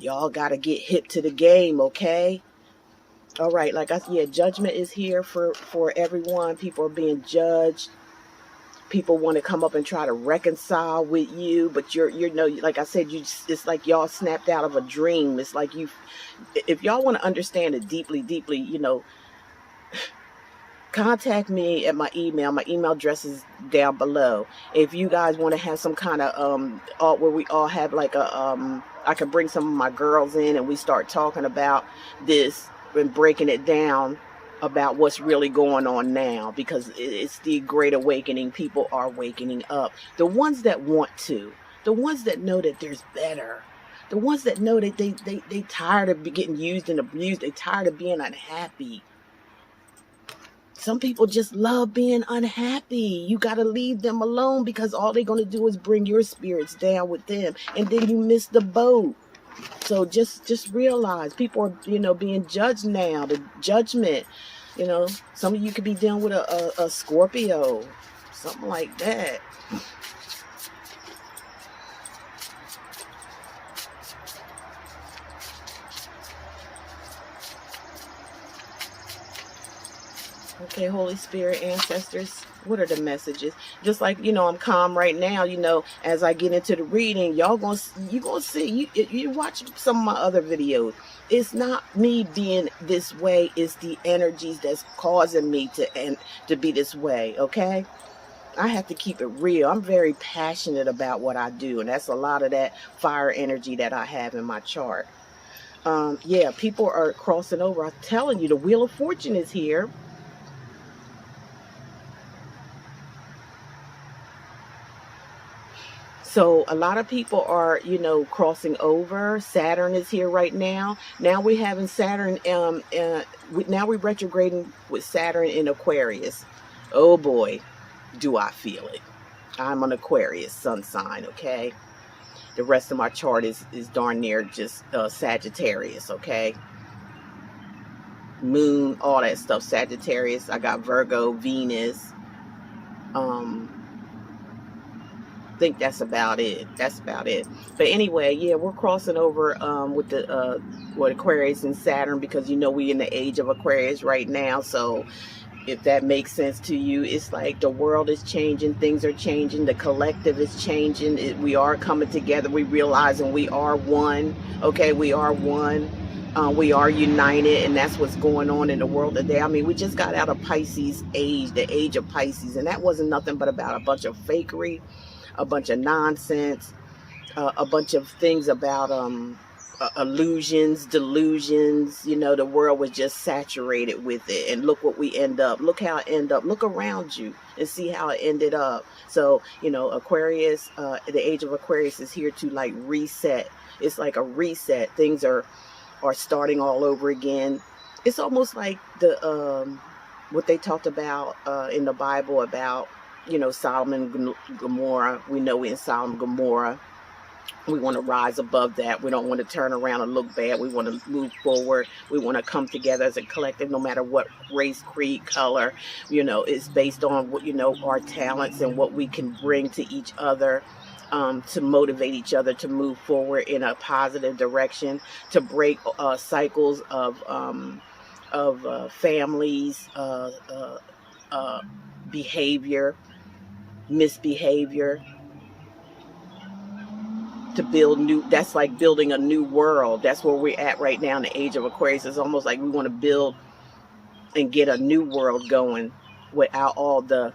Y'all got to get hip to the game, okay? All right, like I said, yeah, judgment is here for everyone. People are being judged. People want to come up and try to reconcile with you, but you're like I said, it's like y'all snapped out of a dream. It's like if y'all want to understand it deeply, contact me at my email. My email address is down below. If you guys want to have some kind of where we all have like I can bring some of my girls in and we start talking about this and breaking it down about what's really going on now, because it's the great awakening. People are wakening up. The ones that want to, the ones that know that there's better, the ones that know that they tired of getting used and abused. They tired of being unhappy. Some people just love being unhappy. You got to leave them alone, because all they're going to do is bring your spirits down with them, and then you miss the boat. So just realize people are, being judged now. The judgment, some of you could be dealing with a Scorpio, something like that. Okay, Holy Spirit, ancestors, what are the messages? Just like, I'm calm right now, as I get into the reading, you're going to see, you watch some of my other videos. It's not me being this way. It's the energies that's causing me to be this way, okay? I have to keep it real. I'm very passionate about what I do, and that's a lot of that fire energy that I have in my chart. Yeah, people are crossing over. I'm telling you, the Wheel of Fortune is here. So a lot of people are, crossing over. Saturn is here right now. Now we're having Saturn, now we're retrograding with Saturn in Aquarius. Oh boy, do I feel it. I'm an Aquarius sun sign, okay? The rest of my chart is darn near just Sagittarius, okay? Moon, all that stuff, Sagittarius. I got Virgo, Venus, think that's about it. But anyway, yeah, we're crossing over with the Aquarius and Saturn, because we in the age of Aquarius right now. So if that makes sense to you, it's like the world is changing, things are changing, the collective is changing. We are coming together. We realizing we are one. Okay, we are one. We are united, and that's what's going on in the world today. I mean, we just got out of Pisces age, the age of Pisces, and that wasn't nothing but about a bunch of fakery, a bunch of nonsense, a bunch of things about illusions, delusions. The world was just saturated with it, and look what we end up. Look how it ended up. Look around you and see how it ended up. So Aquarius, the age of Aquarius is here to like reset. It's like a reset. Things are starting all over again. It's almost like the what they talked about in the Bible about Sodom and Gomorrah. We know we're in Sodom and Gomorrah. We want to rise above that. We don't want to turn around and look bad. We want to move forward. We want to come together as a collective, no matter what race, creed, color. It's based on what our talents and what we can bring to each other, to motivate each other to move forward in a positive direction, to break cycles of families, behavior, misbehavior, to build new. That's like building a new world. That's where we're at right now in the age of Aquarius. It's almost like we want to build and get a new world going without all the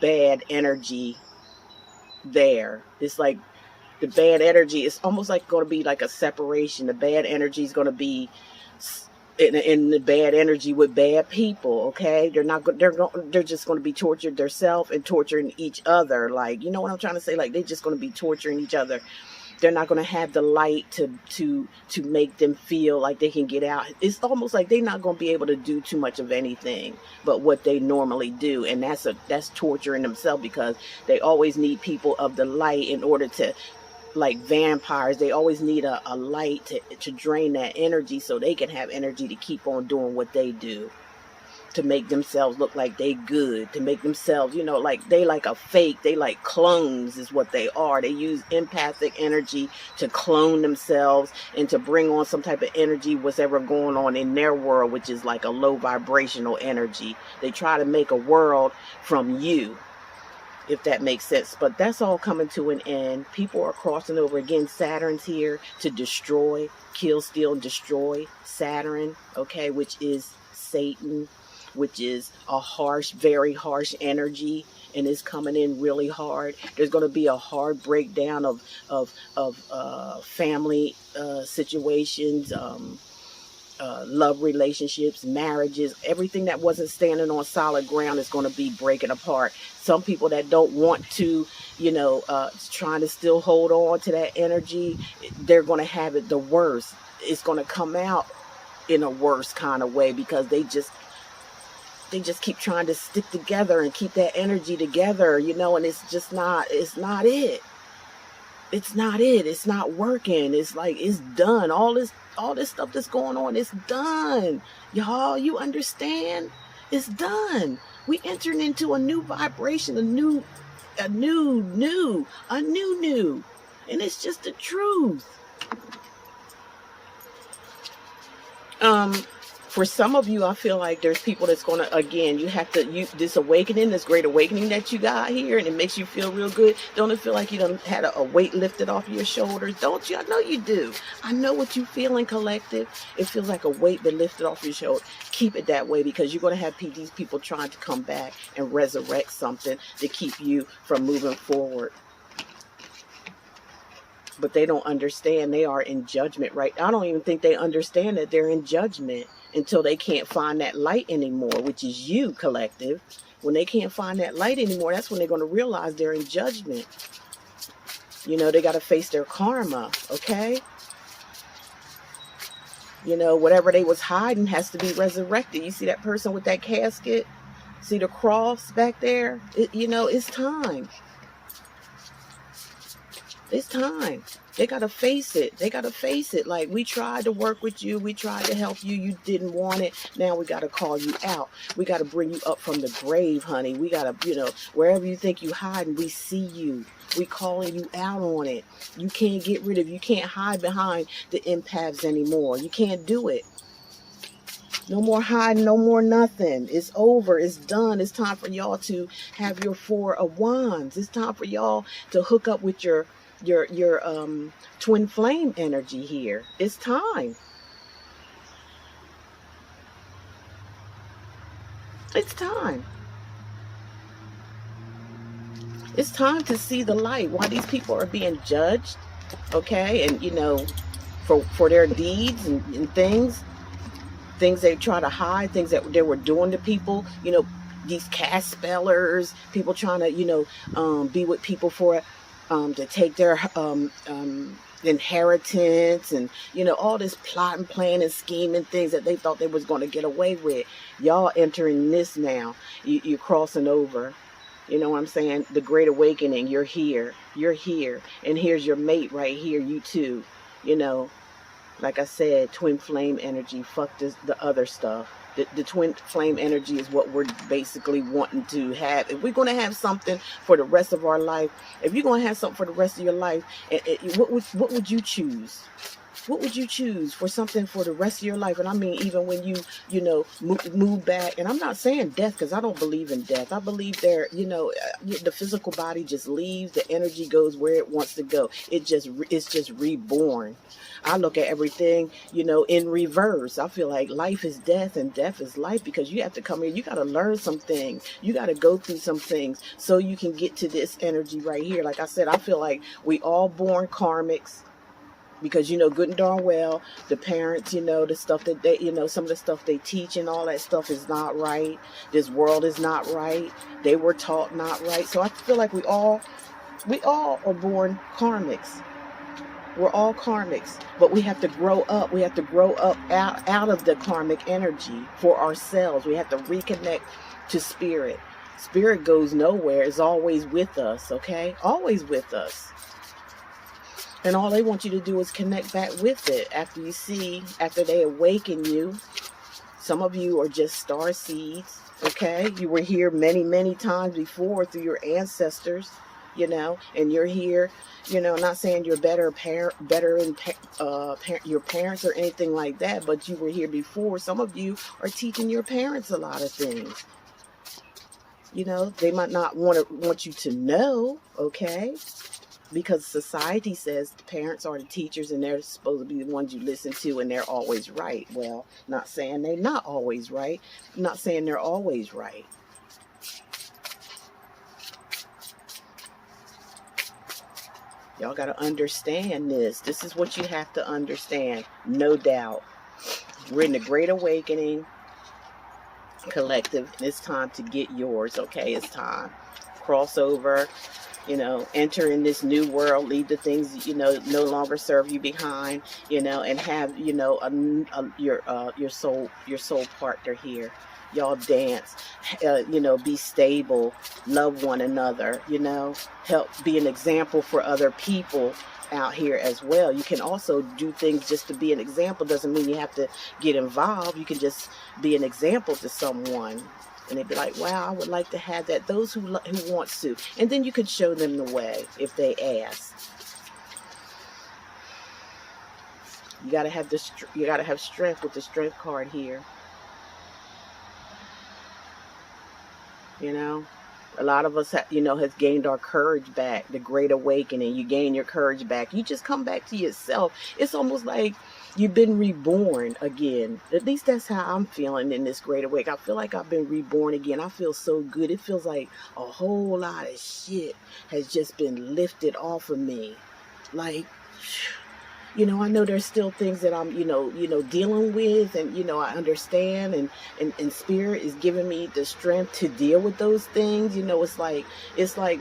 bad energy there. It's like the bad energy is almost like going to be like a separation. The bad energy is going to be in the bad energy with bad people. Okay, they're just going to be tortured themselves and torturing each other. Like, what I'm trying to say? Like, they're just going to be torturing each other. They're not going to have the light to make them feel like they can get out. It's almost like they're not going to be able to do too much of anything but what they normally do, and that's torturing themselves, because they always need people of the light in order to, like vampires, they always need a light to drain that energy so they can have energy to keep on doing what they do. to make themselves look like they good, to make themselves, you know, like they like a fake, they like clones is what they are. They use empathic energy to clone themselves and to bring on some type of energy, whatever going on in their world, which is like a low vibrational energy. They try to make a world from you, if that makes sense. But that's all coming to an end. People are crossing over again. Saturn's here to destroy, kill, steal, and destroy. Saturn, okay, which is Satan, which is a harsh, very harsh energy, and is coming in really hard. There's going to be a hard breakdown of family situations, love relationships, marriages. Everything that wasn't standing on solid ground is going to be breaking apart. Some people that don't want to, you know, trying to still hold on to that energy, they're going to have it the worst. It's going to come out in a worse kind of way, because they just keep trying to stick together and keep that energy together, you know, and it's just not, it's not it. It's not it. It's not working. It's like, it's done. All this stuff that's going on, it's done. Y'all, you understand? It's done. We entering into a new vibration, a new. And it's just the truth. For some of you, I feel like there's people that's going to, again, you have to, this awakening, this great awakening that you got here, and it makes you feel real good. Don't it feel like you done had a weight lifted off your shoulders? Don't you? I know you do. I know what you feeling, collective. It feels like a weight been lifted off your shoulder. Keep it that way, because you're going to have these people trying to come back and resurrect something to keep you from moving forward. But they don't understand. They are in judgment, right? I don't even think they understand that they're in judgment until they can't find that light anymore, which is you, collective. When they can't find that light anymore, that's when they're going to realize they're in judgment. You know, they got to face their karma, okay? You know, whatever they was hiding has to be resurrected. You see that person with that casket? See the cross back there? You know, it's time. It's time. They got to face it. They got to face it. Like, we tried to work with you. We tried to help you. You didn't want it. Now we got to call you out. We got to bring you up from the grave, honey. We got to, you know, wherever you think you hiding, we see you. We calling you out on it. You can't get rid of, you can't hide behind the empaths anymore. You can't do it. No more hiding, no more nothing. It's over. It's done. It's time for y'all to have your 4 of Wands. It's time for y'all to hook up with your twin flame energy here. It's time. It's time. It's time to see the light. Why these people are being judged, okay? And, you know, for their deeds and things they try to hide, things that they were doing to people, you know, these cast spellers, people trying to, you know, be with people for to take their inheritance, and, you know, all this plot and plan and scheme and things that they thought they was going to get away with. Y'all entering this now. You're crossing over. You know what I'm saying? The Great Awakening. You're here. You're here. And here's your mate right here. You too. You know, like I said, twin flame energy. Fuck this, the other stuff. The twin flame energy is what we're basically wanting to have. If we're going to have something for the rest of our life, if you're going to have something for the rest of your life, what would you choose? What would you choose for something for the rest of your life? And I mean, even when you know, move back. And I'm not saying death, because I don't believe in death. I believe there, you know, the physical body just leaves. The energy goes where it wants to go. It's just reborn. I look at everything, you know, in reverse. I feel like life is death and death is life, because you have to come here. You got to learn some things. You got to go through some things so you can get to this energy right here. Like I said, I feel like we all born karmics, because, you know, good and darn well, the parents, you know, the stuff that they, you know, some of the stuff they teach and all that stuff is not right. This world is not right. They were taught not right. So I feel like we all are born karmics. We're all karmics, but we have to grow up. We have to grow up out of the karmic energy for ourselves. We have to reconnect to spirit. Spirit goes nowhere. It's always with us, okay? Always with us. And all they want you to do is connect back with it after they awaken you. Some of you are just star seeds, okay? You were here many, many times before through your ancestors, you know, and you're here, you know, not saying you're better than your parents or anything like that, but you were here before. Some of you are teaching your parents a lot of things. You know, they might not want you to know, okay? Because society says the parents are the teachers and they're supposed to be the ones you listen to and they're always right. Well, not saying they're not always right. I'm not saying they're always right. Y'all got to understand this. This is what you have to understand. No doubt. We're in the Great Awakening collective. And it's time to get yours, okay? It's time. Crossover. You know, enter in this new world, leave the things, you know, no longer serve you behind, you know, and have, you know, your soul partner here. Y'all dance, you know, be stable, love one another, you know, help be an example for other people out here as well. You can also do things just to be an example. Doesn't mean you have to get involved. You can just be an example to someone. And they'd be like, wow, I would like to have that. Those who wants to. And then you could show them the way if they ask. You got to have strength with the strength card here. You know, a lot of us, you know, has gained our courage back. The Great Awakening. You gain your courage back. You just come back to yourself. It's almost like you've been reborn again. At least that's how I'm feeling in this Great Awakening. I feel like I've been reborn again. I feel so good. It feels like a whole lot of shit has just been lifted off of me. Like, you know, I know there's still things that I'm, you know, dealing with, and, you know, I understand, and spirit is giving me the strength to deal with those things. You know, it's like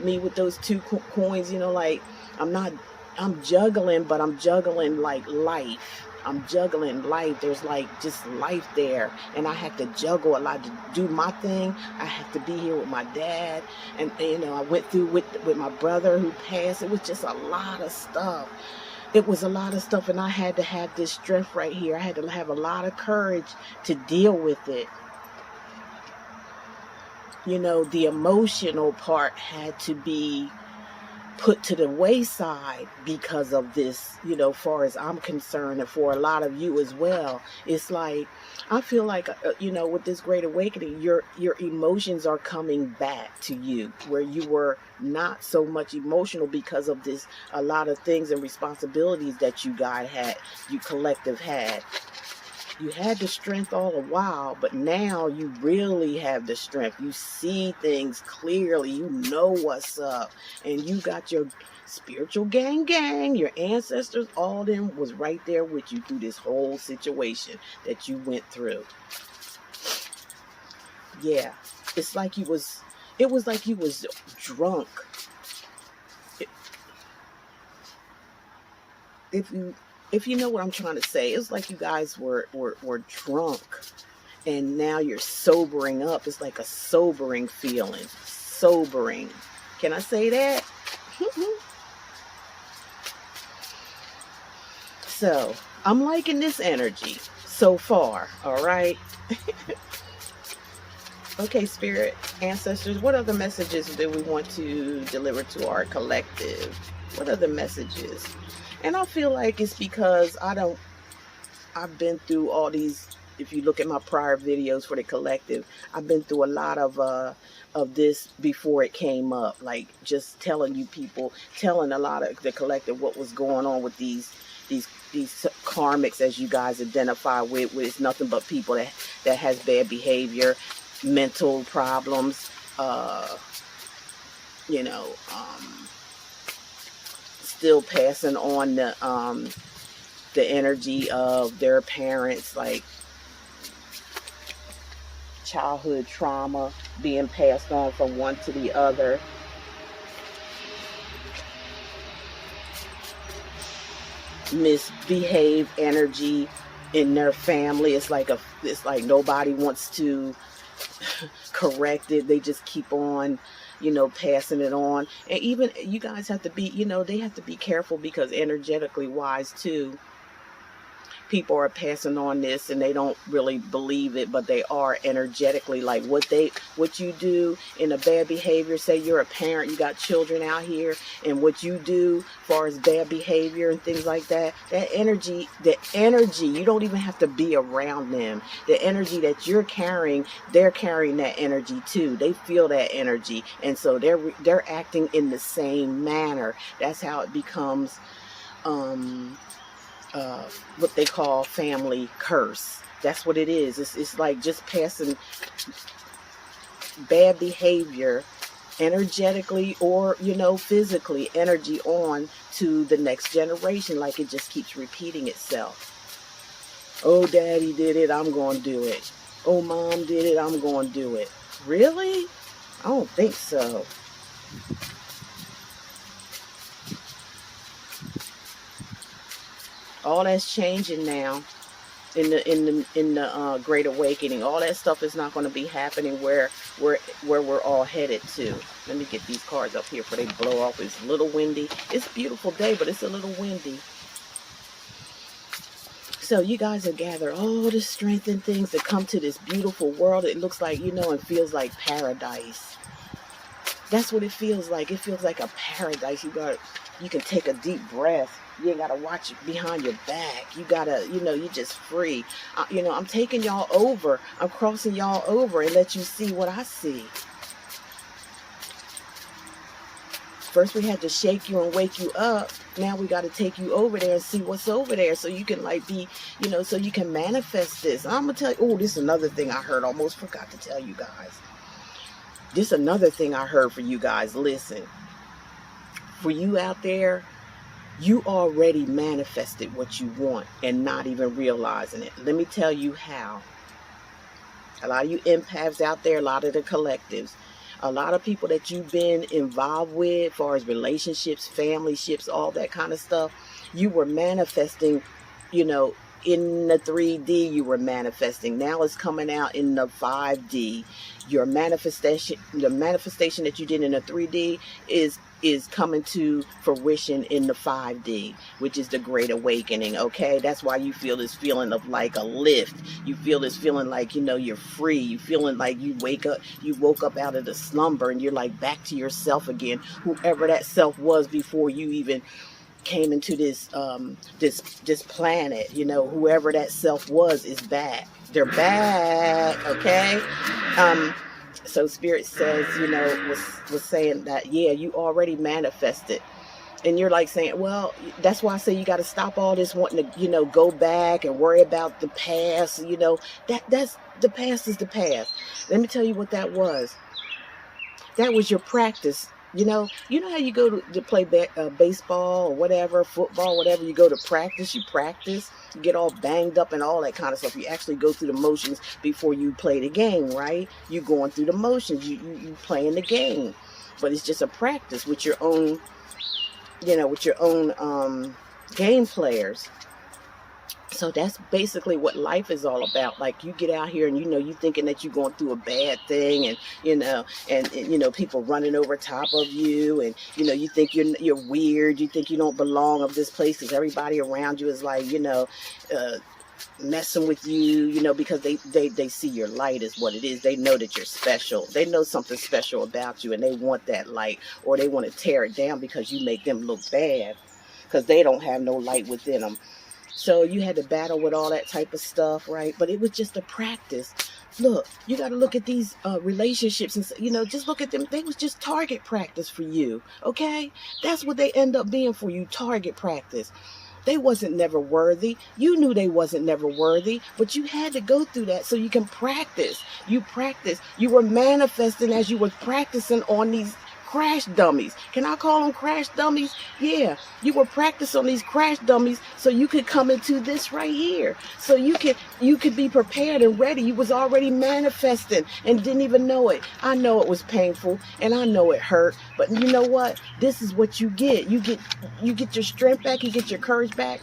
me with those two coins, you know, like I'm juggling, but I'm juggling like life. I'm juggling life. There's like just life there, and I have to juggle a lot to do my thing. I have to be here with my dad, and you know, I went through with my brother who passed. It was just a lot of stuff. It was a lot of stuff, and I had to have this strength right here. I had to have a lot of courage to deal with it. You know, the emotional part had to be put to the wayside because of this, you know, far as I'm concerned, and for a lot of you as well. It's like, I feel like, you know, with this Great Awakening, your emotions are coming back to you, where you were not so much emotional because of this, a lot of things and responsibilities that you collective had. You had the strength all the while, but now you really have the strength. You see things clearly. You know what's up. And you got your spiritual gang. Your ancestors, all them was right there with you through this whole situation that you went through. Yeah. It was like you was drunk. If you know what I'm trying to say, it's like you guys were drunk, and now you're sobering up. It's like a sobering feeling. Sobering. Can I say that? So, I'm liking this energy so far, all right? Okay, Spirit, Ancestors, what other messages do we want to deliver to our collective? What other messages? And I feel like it's because I've been through all these, if you look at my prior videos for the collective, I've been through a lot of this before it came up. Like, just telling a lot of the collective what was going on with these karmics, as you guys identify with. It's nothing but people that has bad behavior, mental problems, you know, still passing on the energy of their parents, like childhood trauma being passed on from one to the other. Misbehaved energy in their family. It's like nobody wants to correct it. They just keep on, you know, passing it on. And even you guys have to be, you know, they have to be careful, because energetically wise too, people are passing on this and they don't really believe it, but they are energetically, like what you do in a bad behavior. Say you're a parent, you got children out here, and what you do as far as bad behavior and things like that, that energy, you don't even have to be around them. The energy that you're carrying, they're carrying that energy too. They feel that energy, and so they're acting in the same manner. That's how it becomes what they call family curse. That's what it is. It's like just passing bad behavior energetically or, you know, physically, energy on to the next generation. Like it just keeps repeating itself. Oh, daddy did it, I'm going to do it. Oh, mom did it, I'm going to do it. Really? I don't think so. All that's changing now in the Great Awakening. All that stuff is not going to be happening where we're all headed to. Let me get these cards up here before they blow off. It's a little windy. It's a beautiful day, but it's a little windy. So you guys have gathered all the strength and things to come to this beautiful world. It looks like, you know, and feels like paradise. That's what it feels like. It feels like a paradise. You can take a deep breath. You ain't got to watch behind your back. You got to, you know, you're just free. You know, I'm taking y'all over. I'm crossing y'all over and let you see what I see. First we had to shake you and wake you up. Now we got to take you over there and see what's over there so you can like be, you know, so you can manifest this. I'm going to tell you, oh, this is another thing I heard. Almost forgot to tell you guys. This is another thing I heard for you guys. Listen, for you out there, you already manifested what you want and not even realizing it. Let me tell you how. A lot of you empaths out there, a lot of the collectives, a lot of people that you've been involved with as far as relationships, family ships, all that kind of stuff, you were manifesting, you know, in the 3D you were manifesting. Now it's coming out in the 5D. Your manifestation, the manifestation that you did in the 3D is coming to fruition in the 5D, which is the Great Awakening. Okay, that's why you feel this feeling of like a lift. You feel this feeling like, you know, you're free. You feeling like you woke up out of the slumber and you're like back to yourself again, whoever that self was before you even came into this this planet. You know, whoever that self was is back. They're back. Okay. So Spirit says, you know, was saying that, yeah, you already manifested. And you're like saying, well, that's why I say you got to stop all this wanting to, you know, go back and worry about the past. You know, that's the past is the past. Let me tell you what that was. That was your practice. You know how you go to play baseball or whatever, football, whatever, you go to practice, you get all banged up and all that kind of stuff. You actually go through the motions before you play the game, right? You going through the motions, you playing the game. But it's just a practice with your own, you know, with your own game players. So that's basically what life is all about. Like you get out here and, you know, you thinking that you're going through a bad thing and, you know, people running over top of you and, you know, you think you're weird. You think you don't belong of this place because everybody around you is like, you know, messing with you, you know, because they see your light is what it is. They know that you're special. They know something special about you and they want that light, or they want to tear it down because you make them look bad because they don't have no light within them. So you had to battle with all that type of stuff, right? But it was just a practice. Look, you got to look at these relationships and, you know, just look at them. They was just target practice for you, okay? That's what they end up being for you, target practice. They wasn't never worthy. You knew they wasn't never worthy, but you had to go through that so you can practice. You practice. You were manifesting as you were practicing on these crash dummies. Can I call them crash dummies? Yeah, you were practicing on these crash dummies so you could come into this right here. So you could be prepared and ready. You was already manifesting and didn't even know it. I know it was painful and I know it hurt, but you know what? This is what you get. You get your strength back, you get your courage back.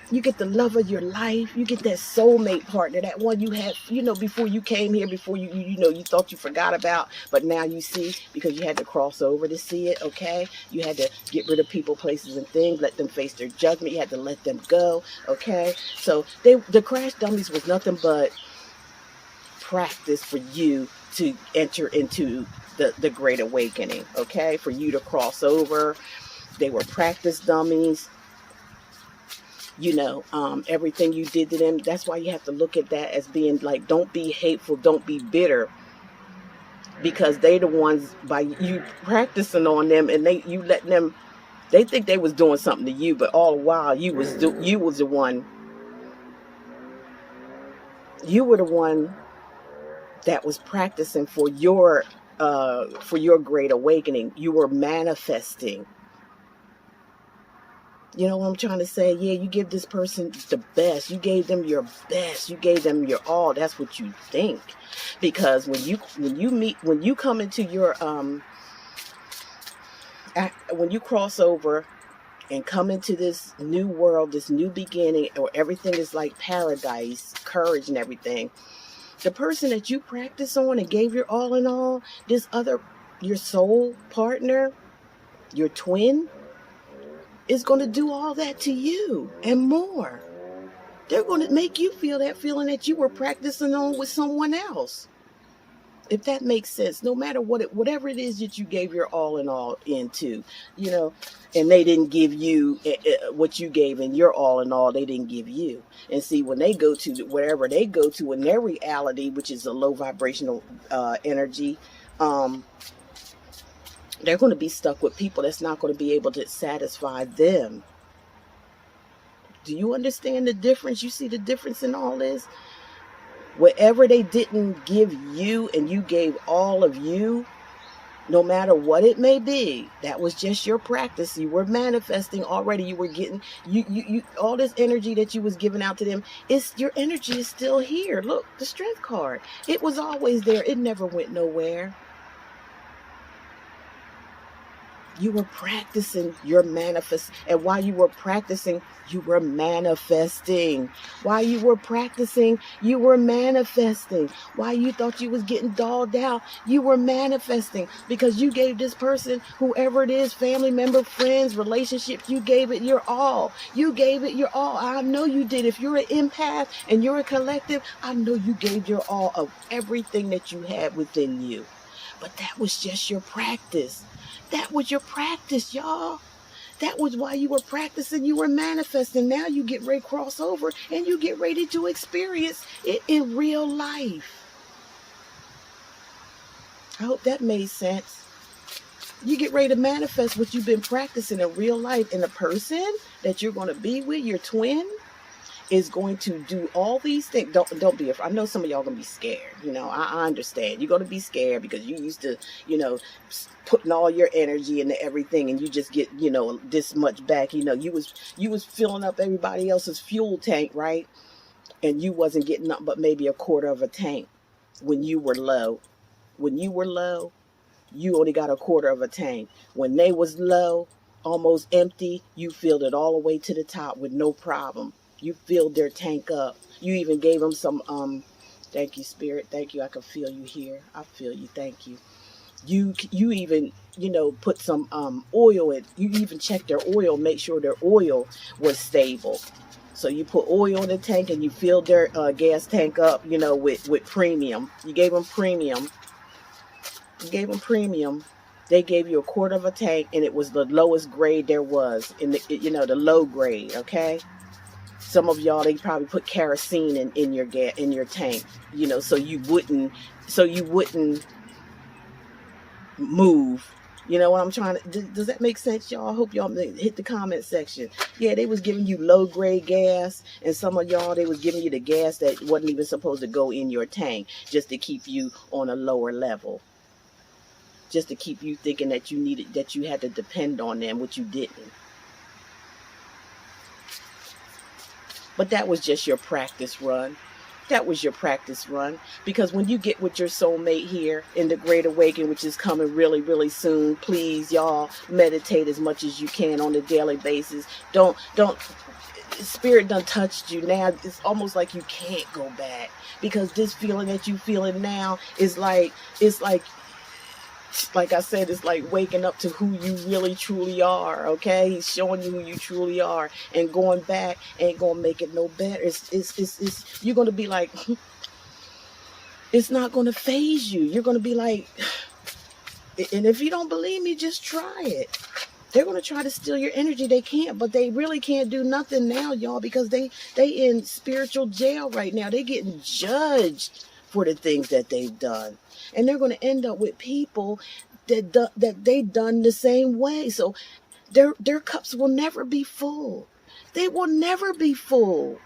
You get the love of your life. You get that soulmate partner, that one you had, before you came here, before you thought you forgot about, but now you see, because you had to cross over to see it, okay? You had to get rid of people, places, and things, let them face their judgment. You had to let them go, okay? So the crash dummies was nothing but practice for you to enter into the great awakening, okay? For you to cross over. They were practice dummies. Everything you did to them. That's why you have to look at that as being like, don't be hateful, don't be bitter, because they the ones, by you practicing on them, and you let them, they think they was doing something to you, but all the while you were the one that was practicing for your great awakening. You were manifesting. You know what I'm trying to say? Yeah, you give this person the best. You gave them your best. You gave them your all. That's what you think. Because when you come into your when you cross over and come into this new world, this new beginning, or everything is like paradise, courage and everything. The person that you practice on and gave your all in all, your soul partner, your twin, is going to do all that to you and more. They're going to make you feel that feeling that you were practicing on with someone else. If that makes sense, no matter whatever it is that you gave your all in all into, and they didn't give you what you gave in your all in all, they didn't give you. And see, when they go to wherever they go to in their reality, which is a low vibrational energy, they're going to be stuck with people that's not going to be able to satisfy them. Do you understand the difference? You see the difference in all this? Whatever they didn't give you and you gave all of you, no matter what it may be, that was just your practice. You were manifesting already. You were getting you all this energy that you was giving out to them. Your energy is still here. Look, the strength card. It was always there. It never went nowhere. You were practicing your manifest, and while you were practicing, you were manifesting. While you were practicing, you were manifesting. While you thought you was getting dolled out, you were manifesting, because you gave this person, whoever it is, family member, friends, relationship, you gave it your all. You gave it your all. I know you did. If you're an empath and you're a collective, I know you gave your all of everything that you had within you. But that was just your practice. That was your practice, y'all. That was why you were practicing. You were manifesting. Now you get ready to cross over and you get ready to experience it in real life. I hope that made sense. You get ready to manifest what you've been practicing in real life. And the person that you're going to be with, your twin, is going to do all these things. Don't be afraid. I know some of y'all gonna be scared. I understand. You're gonna be scared because you used to, putting all your energy into everything, and you just get, this much back. You was filling up everybody else's fuel tank, right? And you wasn't getting up but maybe a quarter of a tank when you were low. When you were low, you only got a quarter of a tank. When they was low, almost empty, you filled it all the way to the top with no problem. You filled their tank up. You even gave them some, thank you, Spirit. Thank you. I can feel you here. I feel you. Thank you. You even, put some oil in. You even checked their oil, make sure their oil was stable. So you put oil in the tank and you filled their gas tank up, with premium. You gave them premium. They gave you a quarter of a tank, and it was the lowest grade there was in the low grade. Okay. Some of y'all, they probably put kerosene in your tank, so you wouldn't move. You know what I'm trying to, does that make sense, y'all? I hope y'all hit the comment section. Yeah, they was giving you low grade gas, and some of y'all, they was giving you the gas that wasn't even supposed to go in your tank, just to keep you on a lower level. Just to keep you thinking that you had to depend on them, which you didn't. But that was just your practice run. That was your practice run. Because when you get with your soulmate here in the Great Awakening, which is coming really, really soon, please, y'all, meditate as much as you can on a daily basis. Don't, Spirit done touched you. Now it's almost like you can't go back. Because this feeling that you feeling now is like, like I said, it's like waking up to who you really truly are. Okay, he's showing you who you truly are, and going back ain't gonna make it no better. It's you're gonna be like, it's not gonna phase you. You're gonna be like, and if you don't believe me, just try it. They're gonna try to steal your energy. They can't, but they really can't do nothing now, y'all, because they in spiritual jail right now. They getting judged for the things that they've done. And they're going to end up with people that they done the same way. So their cups will never be full. They will never be full.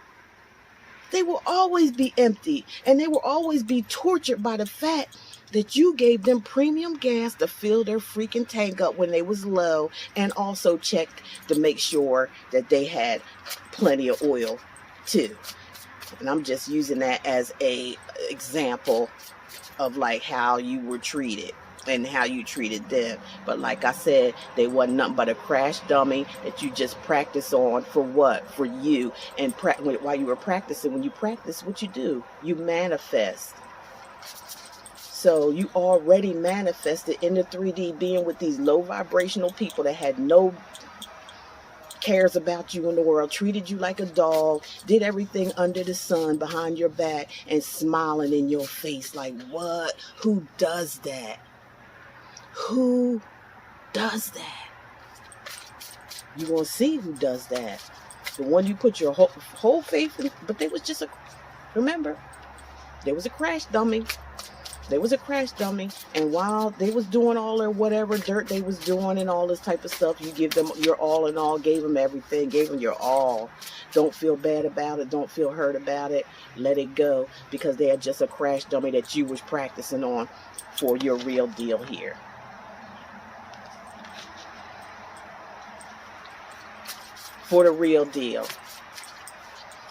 They will always be empty. And they will always be tortured by the fact that you gave them premium gas to fill their freaking tank up when they was low, and also checked to make sure that they had plenty of oil too. And I'm just using that as a example of like how you were treated and how you treated them. But like I said, they wasn't nothing but a crash dummy that you just practice on. For what? For you. And while you were practicing, when you practice, what you do, you manifest. So you already manifested in the 3D being with these low vibrational people that had no cares about you in the world, treated you like a dog, did everything under the sun behind your back, and smiling in your face like, what? Who does that? Who does that? You gonna see who does that. The one you put your whole faith in, but they was just remember, there was a crash dummy. They was a crash dummy, and while they was doing all their whatever dirt they was doing and all this type of stuff, you give them your all in all, gave them everything, gave them your all. Don't feel bad about it. Don't feel hurt about it. Let it go, because they are just a crash dummy that you was practicing on for your real deal here. For the real deal.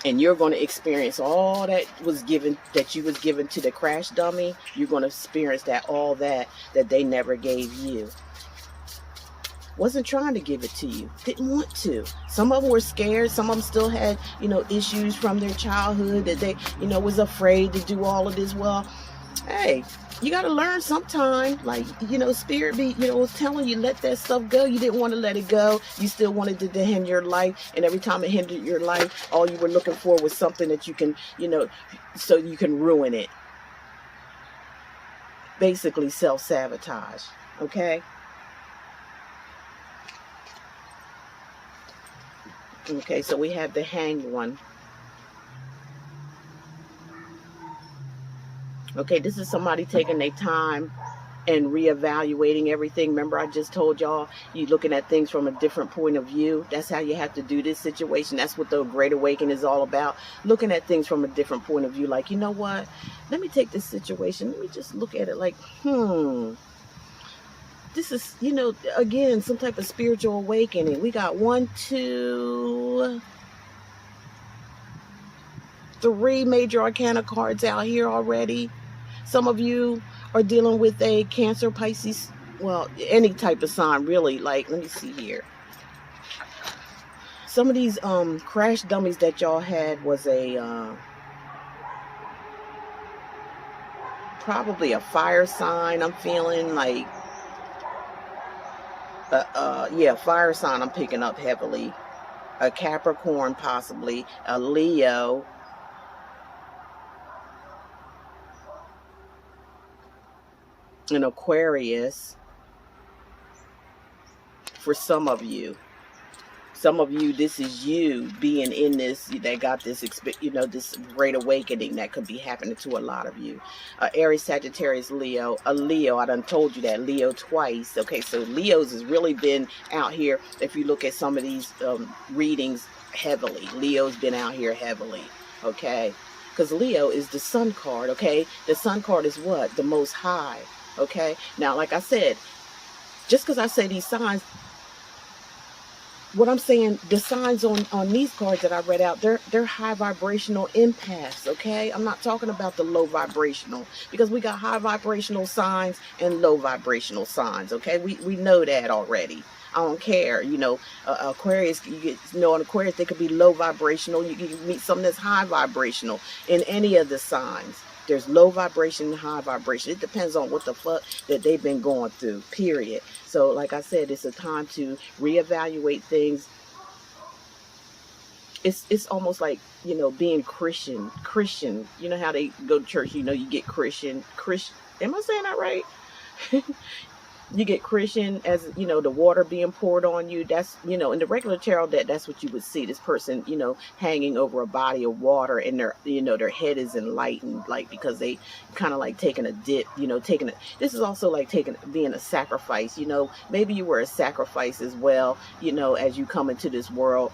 And you're going to experience all that was given, that you was given to the crash dummy. You're going to experience all that they never gave you. Wasn't trying to give it to you. Didn't want to. Some of them were scared. Some of them still had, issues from their childhood that they, was afraid to do all of this. Well, hey, you got to learn sometime. Like, Spirit be, was telling you, let that stuff go. You didn't want to let it go. You still wanted it to hinder your life. And every time it hindered your life, all you were looking for was something that you can, so you can ruin it. Basically self-sabotage. Okay? Okay, so we have the Hanged One. Okay, this is somebody taking their time and reevaluating everything. Remember, I just told y'all, you looking at things from a different point of view. That's how you have to do this situation. That's what the Great Awakening is all about. Looking at things from a different point of view. Like, you know what? Let me take this situation. Let me just look at it like, this is, again, some type of spiritual awakening. We got 1, 2, 3 major arcana cards out here already. Some of you are dealing with a Cancer, Pisces, well, any type of sign, really. Like, let me see here. Some of these crash dummies that y'all had was a probably a fire sign. I'm feeling like yeah, fire sign I'm picking up heavily. A Capricorn, possibly a Leo, an Aquarius. For some of you, this is you being in this, that got this, this great awakening that could be happening to a lot of you. Aries, Sagittarius, Leo. A Leo, I done told you that. Leo twice. Okay, so Leo's has really been out here. If you look at some of these readings heavily, Leo's been out here heavily. Okay, because Leo is the sun card. Okay, the sun card is what? The Most High. Okay, now, like I said, just because I say these signs, what I'm saying, the signs on these cards that I read out, they're high vibrational empaths, okay? I'm not talking about the low vibrational, because we got high vibrational signs and low vibrational signs, okay? We know that already. I don't care, you know. Aquarius, you get, you know, an Aquarius, they could be low vibrational. You can meet something that's high vibrational in any of the signs. There's low vibration and high vibration. It depends on what the fuck that they've been going through, period. So like I said, it's a time to reevaluate things. It's almost like, you know, being Christian. You know how they go to church, you know, you get Christian. Am I saying that right? You get Christian, as you know, the water being poured on you. That's, you know, in the regular tarot deck, that's what you would see. This person, you know, hanging over a body of water, and their, you know, their head is enlightened, like, because they kind of like taking a dip, you know, this is also like being a sacrifice, you know. Maybe you were a sacrifice as well, you know, as you come into this world.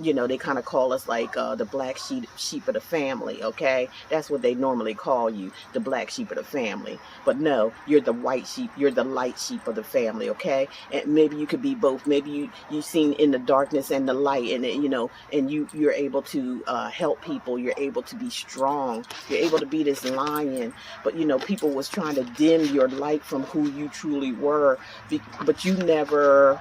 You know, they kind of call us like the black sheep of the family, okay? That's what they normally call you, the black sheep of the family. But no, you're the white sheep, you're the light sheep of the family, okay? And maybe you could be both. Maybe you've seen in the darkness and the light, and you know, and you're able to help people. You're able to be strong. You're able to be this lion. But you know, people was trying to dim your light from who you truly were, but you never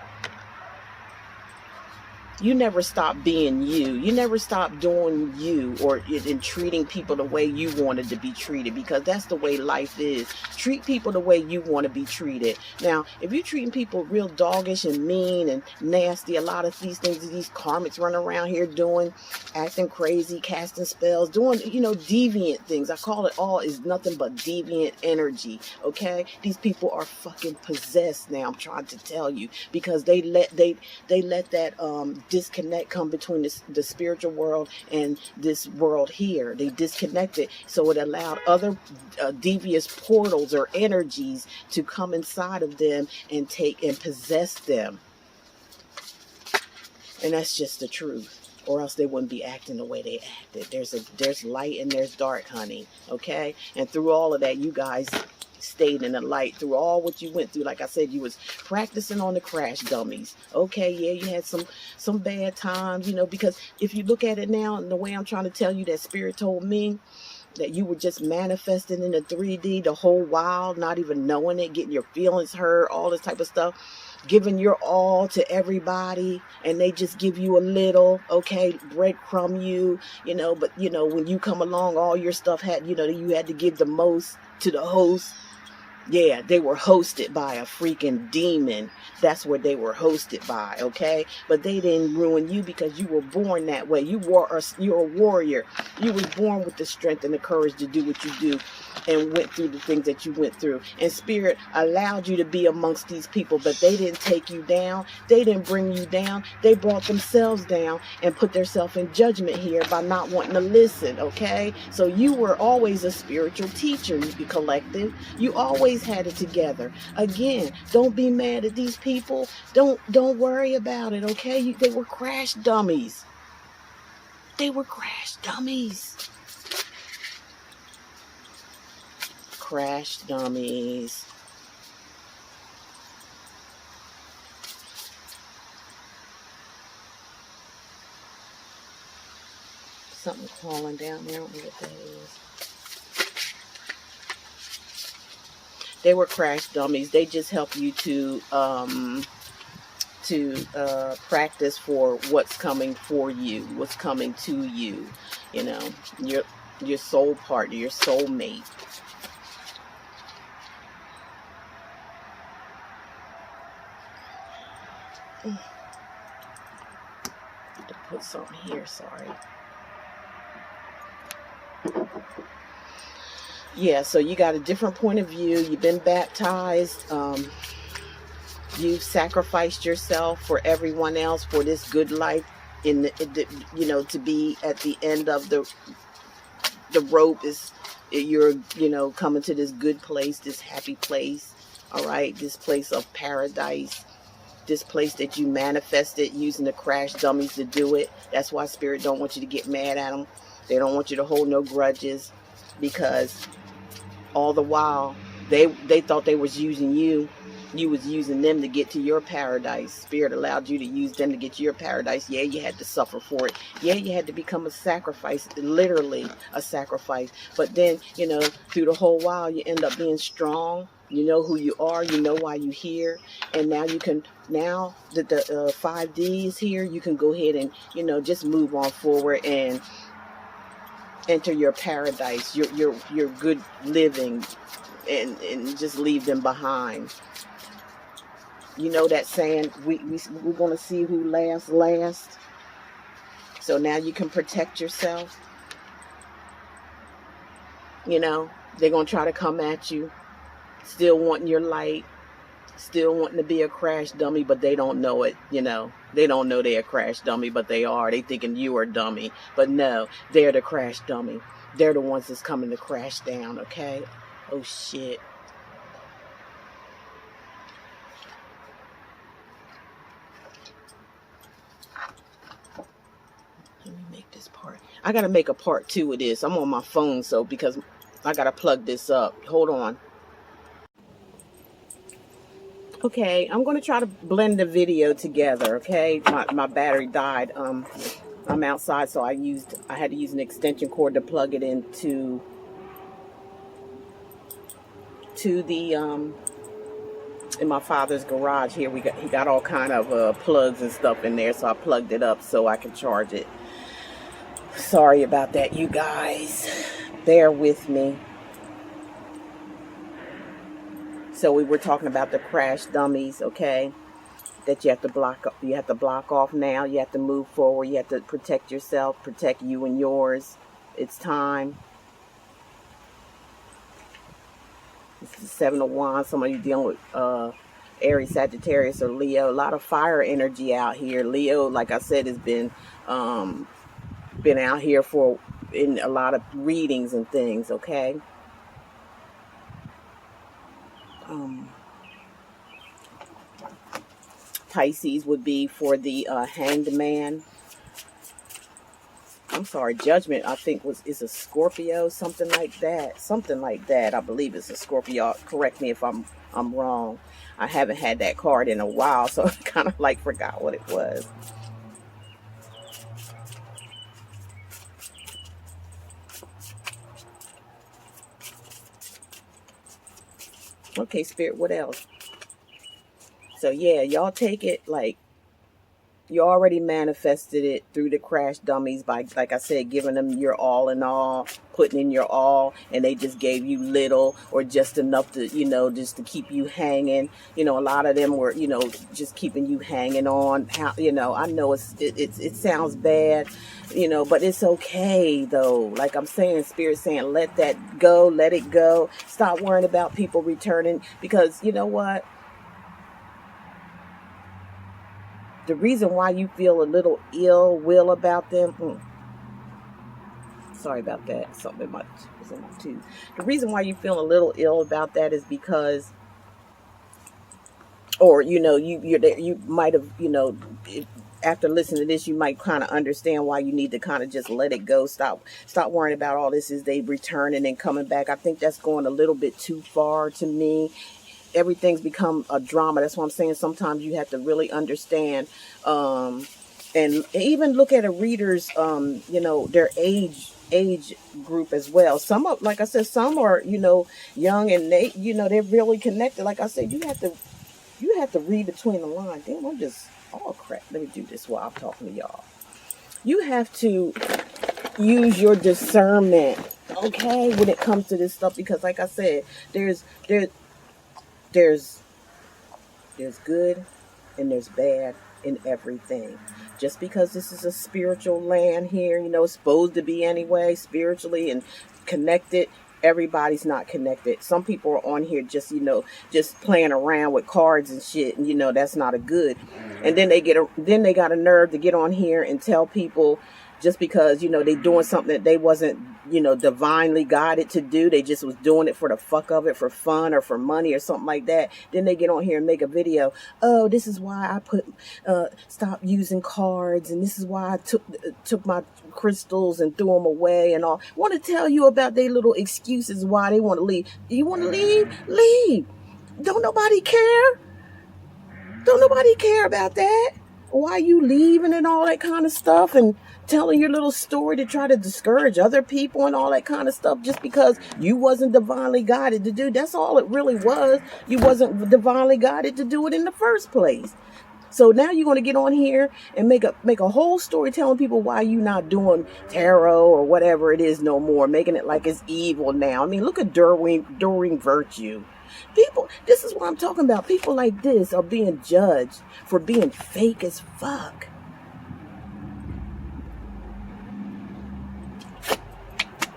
stopped being you. You never stopped doing you, or in treating people the way you wanted to be treated, because that's the way life is. Treat people the way you want to be treated. Now, if you're treating people real doggish and mean and nasty, a lot of these things these karmics run around here doing, acting crazy, casting spells, doing, you know, deviant things. I call it all is nothing but deviant energy, okay? These people are fucking possessed now, I'm trying to tell you, because they let that disconnect come between the spiritual world and this world here. They disconnected, so it allowed other devious portals or energies to come inside of them and take and possess them. And that's just the truth, or else they wouldn't be acting the way they acted. There's light and there's dark, honey, okay? And through all of that, you guys stayed in the light through all what you went through. Like I said, you was practicing on the crash dummies. Okay, yeah, you had some bad times, you know, because if you look at it now, and the way I'm trying to tell you, that spirit told me that you were just manifesting in the 3D the whole while, not even knowing it, getting your feelings hurt, all this type of stuff, giving your all to everybody, and they just give you a little, okay, breadcrumb you, you know, but you know, when you come along, all your stuff had, you know, you had to give the most to the host. Yeah, they were hosted by a freaking demon. That's what they were hosted by, okay? But they didn't ruin you, because you were born that way. You're a warrior. You were born with the strength and the courage to do what you do, and went through the things that you went through. And Spirit allowed you to be amongst these people, but they didn't take you down. They didn't bring you down. They brought themselves down and put themselves in judgment here by not wanting to listen, okay? So you were always a spiritual teacher, you collective. You always had it together. Again, don't be mad at these people. Don't worry about it, okay? They were crash dummies. They were crash dummies. Crash dummies. Something crawling down there. I don't know what that is. They were crash dummies. They just help you to practice for what's coming for you, what's coming to you. You know, your soul partner, your soulmate. To put something here, sorry. Yeah, so you got a different point of view. You've been baptized. You've sacrificed yourself for everyone else, for this good life, you know, to be at the end of the rope. Is you're, you know, coming to this good place, this happy place, all right, this place of paradise, this place that you manifested using the crash dummies to do it. That's why Spirit don't want you to get mad at them. They don't want you to hold no grudges, because all the while they thought they was using you You was using them to get to your paradise. Spirit allowed you to use them to get to your paradise. Yeah, you had to suffer for it. Yeah, you had to become a sacrifice, literally a sacrifice. But then, you know, through the whole while, you end up being strong. You know who you are. You know why you're here. And now you can, now that the 5D is here, you can go ahead and, you know, just move on forward and enter your paradise, your good living, and just leave them behind. You know that saying, we're going to see who lasts last. So now you can protect yourself. You know, they're going to try to come at you, still wanting your light, still wanting to be a crash dummy, but they don't know it, you know. They don't know they're a crash dummy, but they are. They thinking you are a dummy. But no, they're the crash dummy. They're the ones that's coming to crash down, okay? Oh, shit. Let me make this part. I got to make a part 2 of this. I'm on my phone, so because I got to plug this up. Hold on. Okay, I'm going to try to blend the video together, okay? My battery died. I'm outside, so I had to use an extension cord to plug it into the in my father's garage here. He got all kind of plugs and stuff in there, so I plugged it up so I can charge it. Sorry about that, you guys. Bear with me. So we were talking about the crash dummies, okay? That you have to block up. You have to block off now. You have to move forward. You have to protect yourself, protect you and yours. It's time. This is the 7 of Wands. Some of you dealing with Aries, Sagittarius, or Leo. A lot of fire energy out here. Leo, like I said, has been out here in a lot of readings and things, okay? Pisces would be for the Hanged Man. I'm sorry, Judgment, I think is a Scorpio, something like that. Something like that. I believe it's a Scorpio. Correct me if I'm wrong. I haven't had that card in a while, so I kind of like forgot what it was. Okay, Spirit, what else? So yeah, y'all take it like you already manifested it through the crash dummies by, like I said, giving them your all in all, putting in your all, and they just gave you little or just enough to, you know, just to keep you hanging. You know, a lot of them were, you know, just keeping you hanging on. How, you know, I know it sounds bad, you know, but it's okay though. Like I'm saying, Spirit saying, let that go, let it go. Stop worrying about people returning, because you know what? The reason why you feel a little ill will about them. Sorry about that. Something in my tooth. The reason why you feel a little ill about that is because, or you know, you might have, you know, after listening to this, you might kind of understand why you need to kind of just let it go. Stop worrying about all this as they returning and coming back. I think that's going a little bit too far to me. Everything's become a drama. That's what I'm saying. Sometimes you have to really understand, and even look at a reader's, you know, their age group as well. Some of, like I said, some are, you know, young and they, you know, they're really connected. Like I said, you have to read between the lines. Damn, I'm just, oh crap. Let me do this while I'm talking to y'all. You have to use your discernment, okay, when it comes to this stuff, because like I said, there's good and there's bad in everything. Just because this is a spiritual land here, you know, it's supposed to be anyway, spiritually and connected. Everybody's not connected. Some people are on here just, you know, just playing around with cards and shit, and you know that's not a good. And then they got a nerve to get on here and tell people, just because, you know, they doing something that they wasn't, you know, divinely guided to do. They just was doing it for the fuck of it, for fun or for money or something like that. Then they get on here and make a video. Oh, this is why I stopped using cards, and this is why I took my crystals and threw them away and all. Want to tell you about their little excuses why they want to leave. You want to leave? Leave. Don't nobody care. Don't nobody care about that. Why you leaving and all that kind of stuff and telling your little story to try to discourage other people and all that kind of stuff just because you wasn't divinely guided to do. That's all it really was. You wasn't divinely guided to do it in the first place. So now you're going to get on here and make a whole story telling people why you not doing tarot or whatever it is no more, making it like it's evil now. I mean, look at Doreen Virtue. People, this is what I'm talking about. People like this are being judged for being fake as fuck.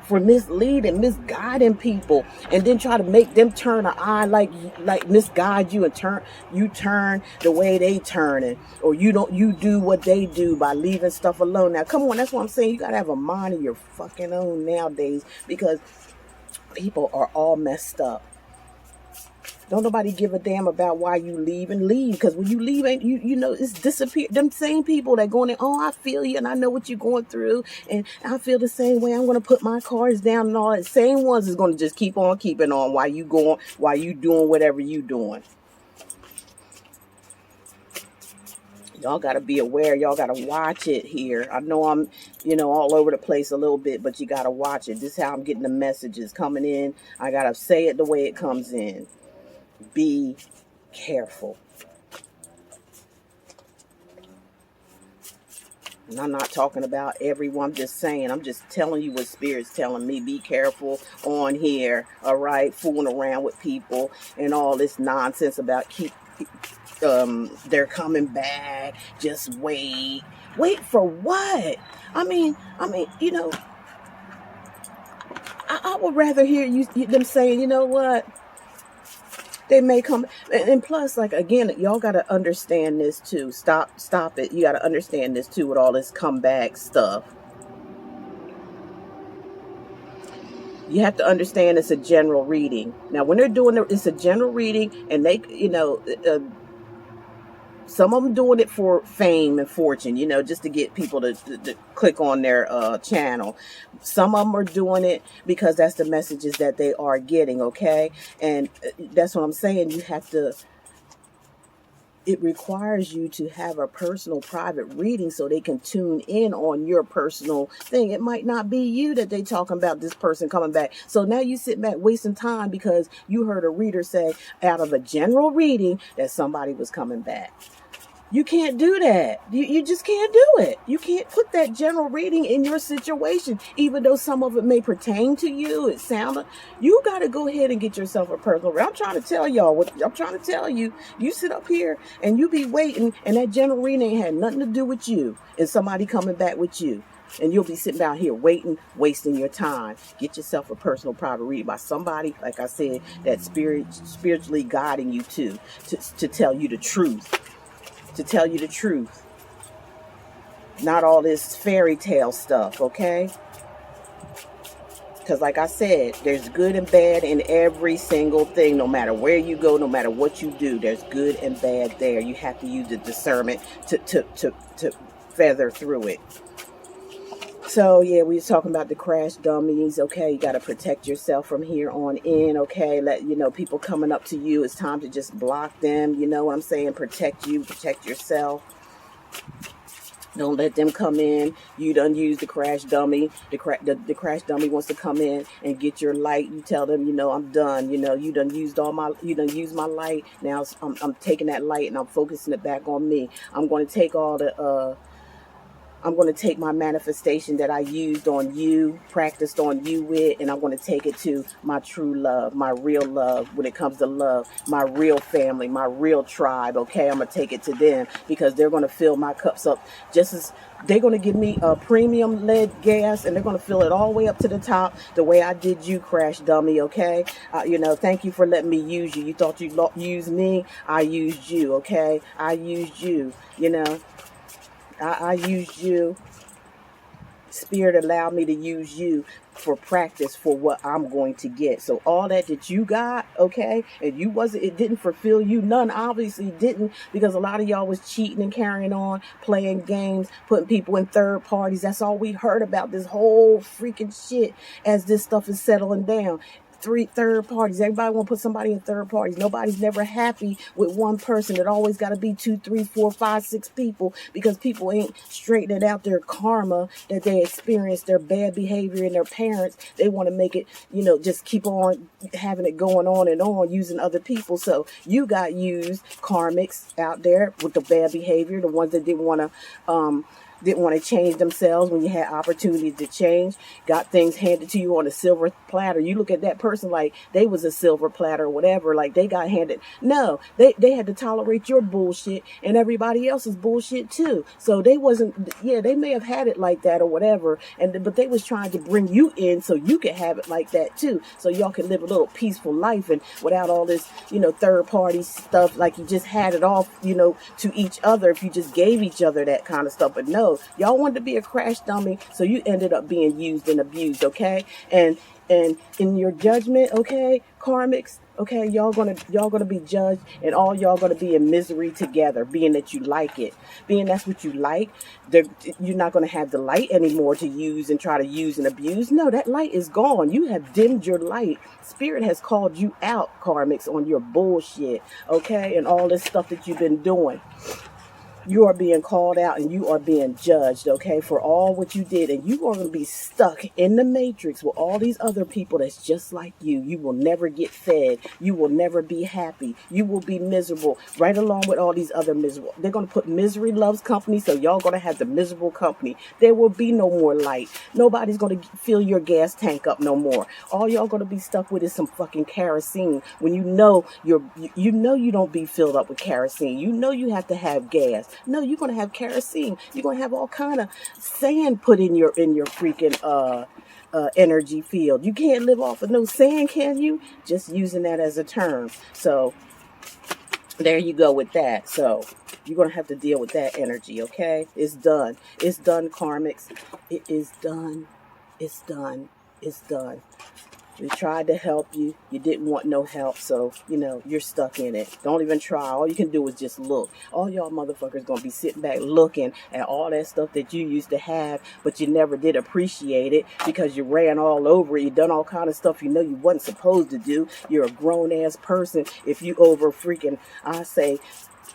For misleading, misguiding people, and then try to make them turn an eye like misguide you and turn the way they turning, or you do what they do by leaving stuff alone. Now, come on, that's what I'm saying. You gotta have a mind of your fucking own nowadays, because people are all messed up. Don't nobody give a damn about why you leave, because when you leave, ain't you know it's disappear. Them same people that going in, oh, I feel you and I know what you're going through and I feel the same way. I'm gonna put my cards down and all that. Same ones is gonna just keep on keeping on while you doing whatever you doing. Y'all gotta be aware. Y'all gotta watch it here. I know I'm, all over the place a little bit, but you gotta watch it. This is how I'm getting the messages coming in. I gotta say it the way it comes in. Be careful. And I'm not talking about everyone. I'm just saying, I'm just telling you what Spirit's telling me. Be careful on here, all right? Fooling around with people and all this nonsense about they're coming back. Just wait. Wait for what? I mean, I would rather hear them saying, you know what? They may come, and plus, like, again, y'all got to understand this too. Stop it. You got to understand this too with all this comeback stuff. You have to understand it's a general reading. Now, when they're doing it, it's a general reading, and they, some of them doing it for fame and fortune, just to get people to click on their channel. Some of them are doing it because that's the messages that they are getting, okay? And that's what I'm saying. It requires you to have a personal private reading so they can tune in on your personal thing. It might not be you that they talking about, this person coming back. So now you sit back wasting time because you heard a reader say out of a general reading that somebody was coming back. You can't do that. You just can't do it. You can't put that general reading in your situation, even though some of it may pertain to you. You got to go ahead and get yourself a personal reading. I'm trying to tell y'all what I'm trying to tell you. You sit up here and you be waiting, and that general reading ain't had nothing to do with you and somebody coming back with you. And you'll be sitting down here waiting, wasting your time. Get yourself a personal private reading by somebody, like I said, that's spiritually guiding you to tell you the truth. To tell you the truth. Not all this fairy tale stuff, okay? Because like I said, there's good and bad in every single thing. No matter where you go, no matter what you do, there's good and bad there. You have to use the discernment to feather through it. So, yeah, we was talking about the crash dummies, okay? You got to protect yourself from here on in, okay? People coming up to you, it's time to just block them, you know what I'm saying? Protect you, protect yourself. Don't let them come in. You done use the crash dummy. The crash dummy wants to come in and get your light. You tell them, I'm done. You done used my light. Now I'm taking that light and I'm focusing it back on me. I'm going to take I'm going to take my manifestation that I used on you, practiced on you with, and I'm going to take it to my true love, my real love when it comes to love, my real family, my real tribe, okay? I'm going to take it to them because they're going to fill my cups up just as they're going to give me a premium lead gas, and they're going to fill it all the way up to the top the way I did you, crash dummy, okay? Thank you for letting me use you. You thought you used me? I used you, okay? I used you, I used you. Spirit allowed me to use you for practice for what I'm going to get. So all that you got, okay, and it didn't fulfill you. None obviously didn't, because a lot of y'all was cheating and carrying on, playing games, putting people in third parties. That's all we heard about this whole freaking shit as this stuff is settling down. third parties. Everybody want to put somebody in third parties. Nobody's never happy with one person. It always got to be 2, 3, 4, 5, 6 people, because people ain't straightening out their karma that they experienced, their bad behavior in their parents. They want to make it, just keep on having it going on and on, using other people. So you got used, karmics out there with the bad behavior, the ones that didn't want to change themselves when you had opportunities to change, got things handed to you on a silver platter. You look at that person like they was a silver platter or whatever, like they got handed. No, they had to tolerate your bullshit and everybody else's bullshit too. So they wasn't, they may have had it like that or whatever, but they was trying to bring you in so you could have it like that too, so y'all could live a little peaceful life and without all this, third party stuff, like you just had it off, to each other if you just gave each other that kind of stuff. But no, y'all wanted to be a crash dummy, so you ended up being used and abused, okay? And in your judgment, okay, karmics, okay, y'all gonna be judged, and all y'all gonna be in misery together, being that you like it, being that's what you like. You're not gonna have the light anymore to use and try to use and abuse. No, that light is gone. You have dimmed your light. Spirit has called you out, karmics, on your bullshit, okay, and all this stuff that you've been doing. You are being called out and you are being judged, okay, for all what you did. And you are going to be stuck in the matrix with all these other people that's just like you. You will never get fed. You will never be happy. You will be miserable right along with all these other miserable. They're going to put misery loves company, so y'all going to have the miserable company. There will be no more light. Nobody's going to fill your gas tank up no more. All y'all going to be stuck with is some fucking kerosene, when you know you don't be filled up with kerosene. You have to have gas. No, you're going to have kerosene. You're going to have all kind of sand put in your freaking energy field. You can't live off of no sand, can you? Just using that as a term. So there you go with that. So you're going to have to deal with that energy, okay? It's done. It's done, karmics. It is done. It's done. It's done. We tried to help you. You didn't want no help, so, you're stuck in it. Don't even try. All you can do is just look. All y'all motherfuckers going to be sitting back looking at all that stuff that you used to have, but you never did appreciate it because you ran all over it. You done all kind of stuff you wasn't supposed to do. You're a grown-ass person. If you over freaking,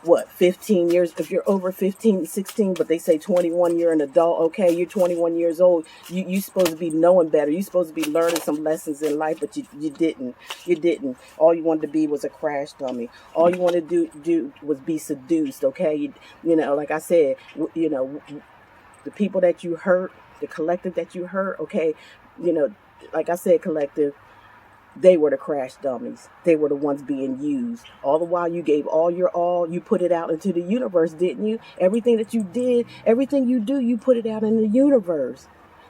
15 years, if you're over 15, 16, but they say 21, you're an adult, okay, you're 21 years old, you supposed to be knowing better, you're supposed to be learning some lessons in life, but you didn't. All you wanted to be was a crash dummy. All you wanted to do was be seduced, okay, like I said, the people that you hurt, the collective that you hurt, okay, like I said, collective, they were the crash dummies. They were the ones being used. All the while you gave all your all, you put it out into the universe, didn't you? Everything that you did, everything you do, you put it out in the universe.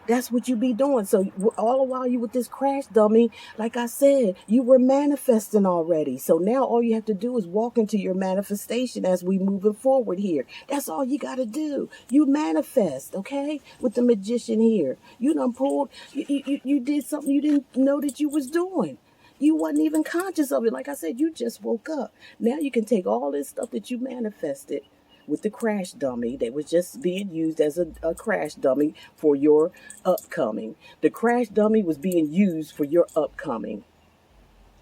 That's what you be doing. So all the while you with this crash dummy, like I said, you were manifesting already. So now all you have to do is walk into your manifestation as we moving forward here. That's all you got to do. You manifest, okay? With the magician here. You done pulled, you did something you didn't know that you was doing. You wasn't even conscious of it. Like I said, you just woke up. Now you can take all this stuff that you manifested with the crash dummy that was just being used as a crash dummy for your upcoming. The crash dummy was being used for your upcoming.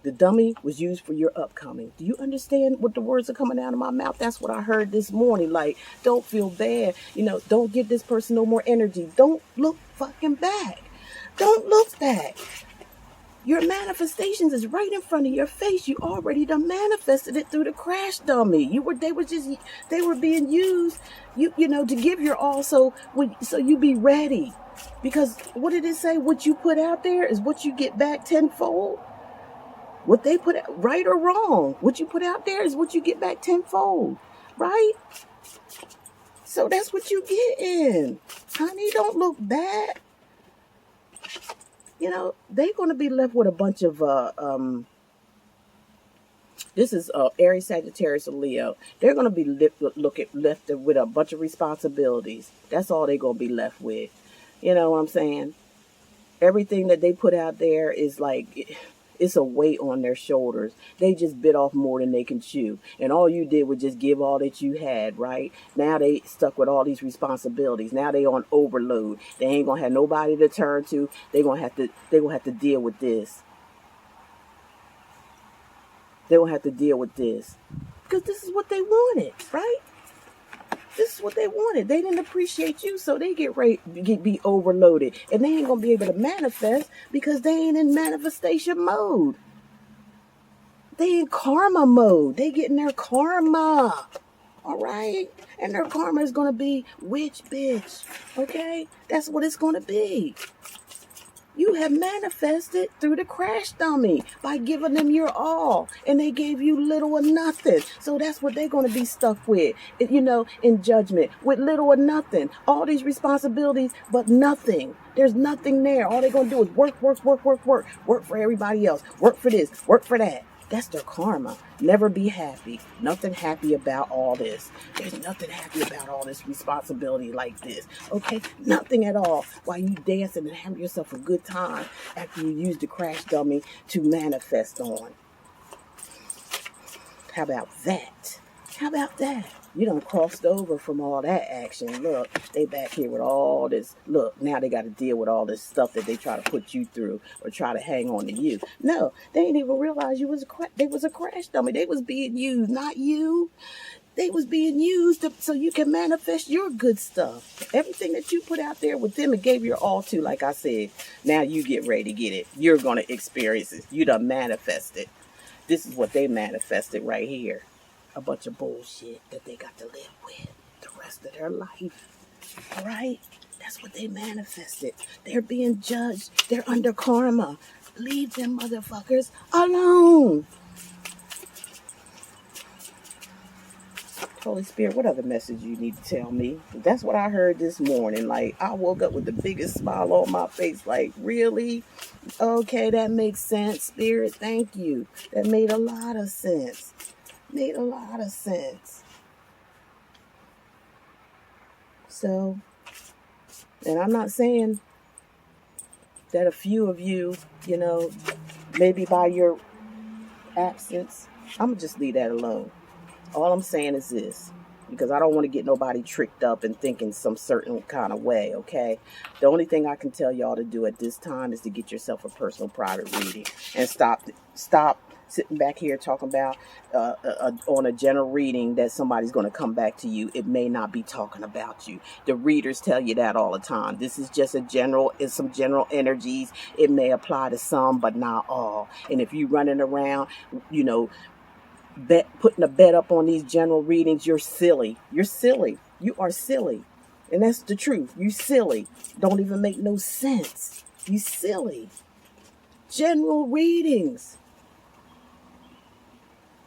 The dummy was used for your upcoming. Do you understand what the words are coming out of my mouth? That's what I heard this morning. Like, don't feel bad. Don't give this person no more energy. Don't look fucking back. Don't look back. Your manifestations is right in front of your face. You already done manifested it through the crash dummy. They were being used, to give your all so you be ready. Because what did it say? What you put out there is what you get back tenfold. What they put out, right or wrong, what you put out there is what you get back tenfold, right? So that's what you get in. Honey, don't look back. They're going to be left with a bunch of, this is Aries, Sagittarius, and Leo. They're going to be left with a bunch of responsibilities. That's all they're going to be left with. You know what I'm saying? Everything that they put out there is like, it's a weight on their shoulders. They just bit off more than they can chew. And all you did was just give all that you had, right? Now they stuck with all these responsibilities. Now they on overload. They ain't gonna have nobody to turn to. They're gonna have to deal with this. They don't have to deal with this. Because this is what they wanted, right? This is what they wanted. They didn't appreciate you, so they get ready to be overloaded. And they ain't going to be able to manifest because they ain't in manifestation mode. They in karma mode. They getting their karma. All right? And their karma is going to be witch bitch. Okay? That's what it's going to be. You have manifested through the crash dummy by giving them your all. And they gave you little or nothing. So that's what they're going to be stuck with, you know, in judgment. With little or nothing. All these responsibilities, but nothing. There's nothing there. All they're going to do is work. Work for everybody else. Work for this. Work for that. That's their karma. Never be happy. Nothing happy about all this. There's nothing happy about all this responsibility like this. Okay? Nothing at all. While you dancing and having yourself a good time after you use the crash dummy to manifest on. How about that? How about that? You done crossed over from all that action. Look, they back here with all this. Look, now they got to deal with all this stuff that they try to put you through or try to hang on to you. No, they didn't even realize you was they was a crash dummy. They was being used, not you. They was being used so you can manifest your good stuff. Everything that you put out there with them and gave your all to, like I said, now you get ready to get it. You're going to experience it. You done manifested. This is what they manifested right here. A bunch of bullshit that they got to live with the rest of their life. All right? That's what they manifested. They're being judged. They're under karma. Leave them motherfuckers alone. Holy Spirit, what other message you need to tell me? That's what I heard this morning. Like, I woke up with the biggest smile on my face. Like, really? Okay, that makes sense. Spirit, thank you. That made a lot of sense. Made a lot of sense. So, and I'm not saying that a few of you, you know, maybe by your absence, I'm going to just leave that alone. All I'm saying is this, because I don't want to get nobody tricked up and thinking some certain kind of way, okay? The only thing I can tell y'all to do at this time is to get yourself a personal private reading and stop sitting back here talking about on a general reading that somebody's going to come back to you. It may not be talking about you. The readers tell you that all the time. This is just it's some general energies. It may apply to some, but not all. And if you running around, you know, putting a bet up on these general readings, you're silly. You're silly. You are silly. And that's the truth. You silly. Don't even make no sense. You silly. General readings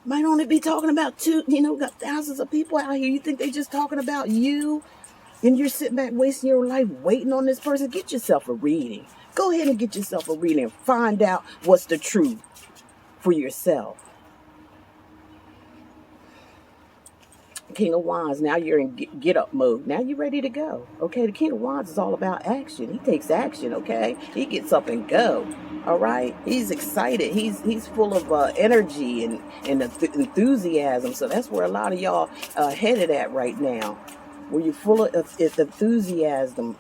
might only be talking about got thousands of people out here. You think they just talking about you? And you're sitting back wasting your life waiting on this person? Get yourself a reading. Go ahead and get yourself a reading and find out what's the truth for yourself. King of Wands, now you're in get up mode. Now you're ready to go. Okay, the King of Wands is all about action. He takes action, okay? He gets up and go. All right? He's excited. He's full of energy and enthusiasm. So that's where a lot of y'all headed at right now. Where you're full of enthusiasm,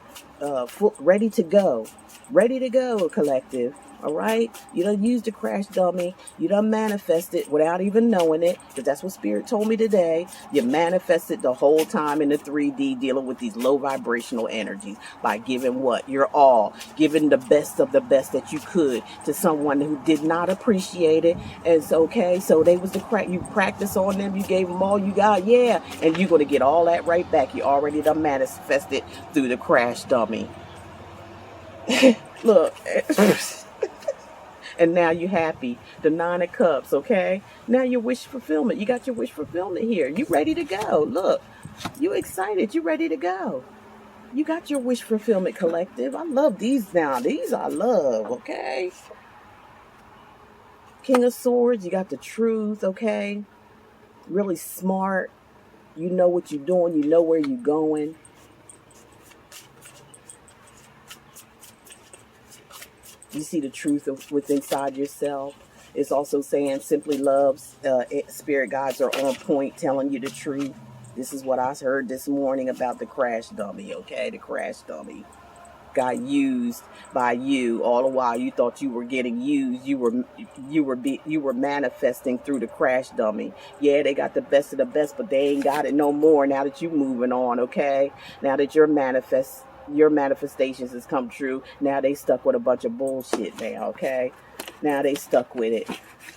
ready to go. Ready to go, collective. All right? You done used the crash dummy. You done manifested without even knowing it. Because that's what Spirit told me today. You manifested the whole time in the 3D dealing with these low vibrational energies. By giving what? Your all. Giving the best of the best that you could to someone who did not appreciate it. And it's okay. So they was you practice on them. You gave them all you got. Yeah. And you're going to get all that right back. You already done manifested through the crash dummy. Look. And now you're happy. The 9 of Cups, okay? Now your wish fulfillment. You got your wish fulfillment here. You ready to go. Look, you excited. You ready to go. You got your wish fulfillment, collective. I love these now. These I love, okay? King of Swords, you got the truth, okay? Really smart. You know what you're doing. You know where you're going. You see the truth within inside yourself. It's also saying simply love's spirit guides are on point, telling you the truth. This is what I heard this morning about the crash dummy, okay? The crash dummy. got used by you. All the while you thought you were getting used. You were manifesting through the crash dummy. Yeah, they got the best of the best, but they ain't got it no more now that you moving on, okay? Now that your manifestations has come true, now they stuck with a bunch of bullshit now, okay? Now they stuck with it.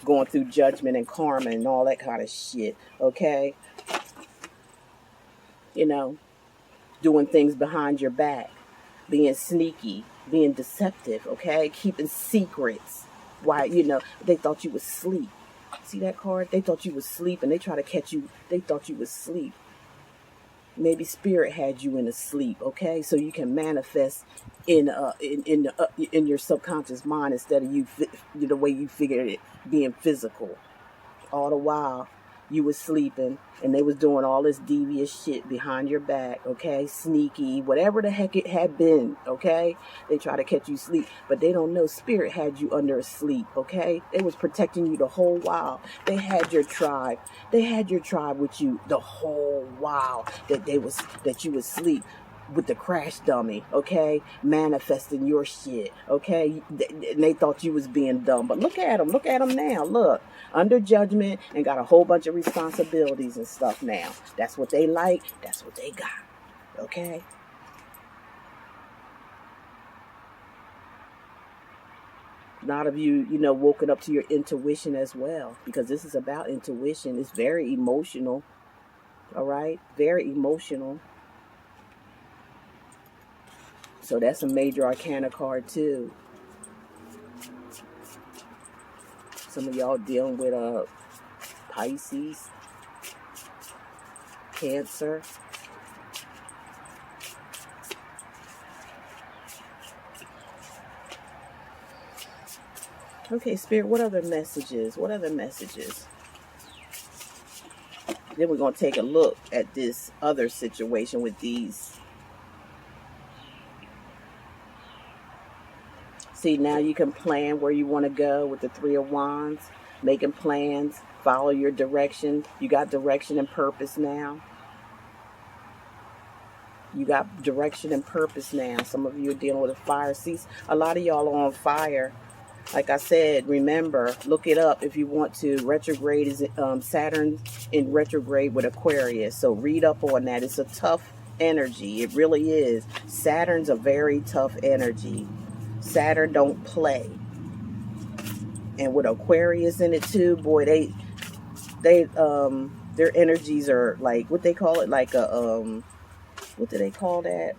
Going through judgment and karma and all that kind of shit, okay? You know, doing things behind your back, being sneaky, being deceptive, okay? Keeping secrets. Why, they thought you was asleep. See that card? They thought you was asleep and they try to catch you. They thought you was asleep. Maybe spirit had you in a sleep, okay? So you can manifest in your subconscious mind instead of the way you figured it being physical. All the while you was sleeping and they was doing all this devious shit behind your back, okay? Sneaky, whatever the heck it had been, okay? They try to catch you sleep, but they don't know spirit had you under a sleep, okay? They was protecting you the whole while. They had your tribe. They had your tribe with you the whole while that you was asleep with the crash dummy, okay? Manifesting your shit, okay? And they thought you was being dumb. But look at them now. Look, under judgment and got a whole bunch of responsibilities and stuff now. That's what they like. That's what they got, okay? A lot of you, woken up to your intuition as well, because this is about intuition. It's very emotional, all right? Very emotional. So that's a major arcana card too. Some of y'all dealing with Pisces, Cancer. Okay, Spirit, what other messages? What other messages? Then we're going to take a look at this other situation with these. See, now you can plan where you want to go with the Three of Wands. Making plans, follow your direction. You got direction and purpose now. You got direction and purpose now. Some of you are dealing with a fire. See, a lot of y'all are on fire. Like I said, remember, look it up if you want to. Retrograde is Saturn in retrograde with Aquarius. So read up on that. It's a tough energy. It really is. Saturn's a very tough energy. Saturn don't play. And with Aquarius in it too, boy, they their energies are like, what they call it, like a what do they call that?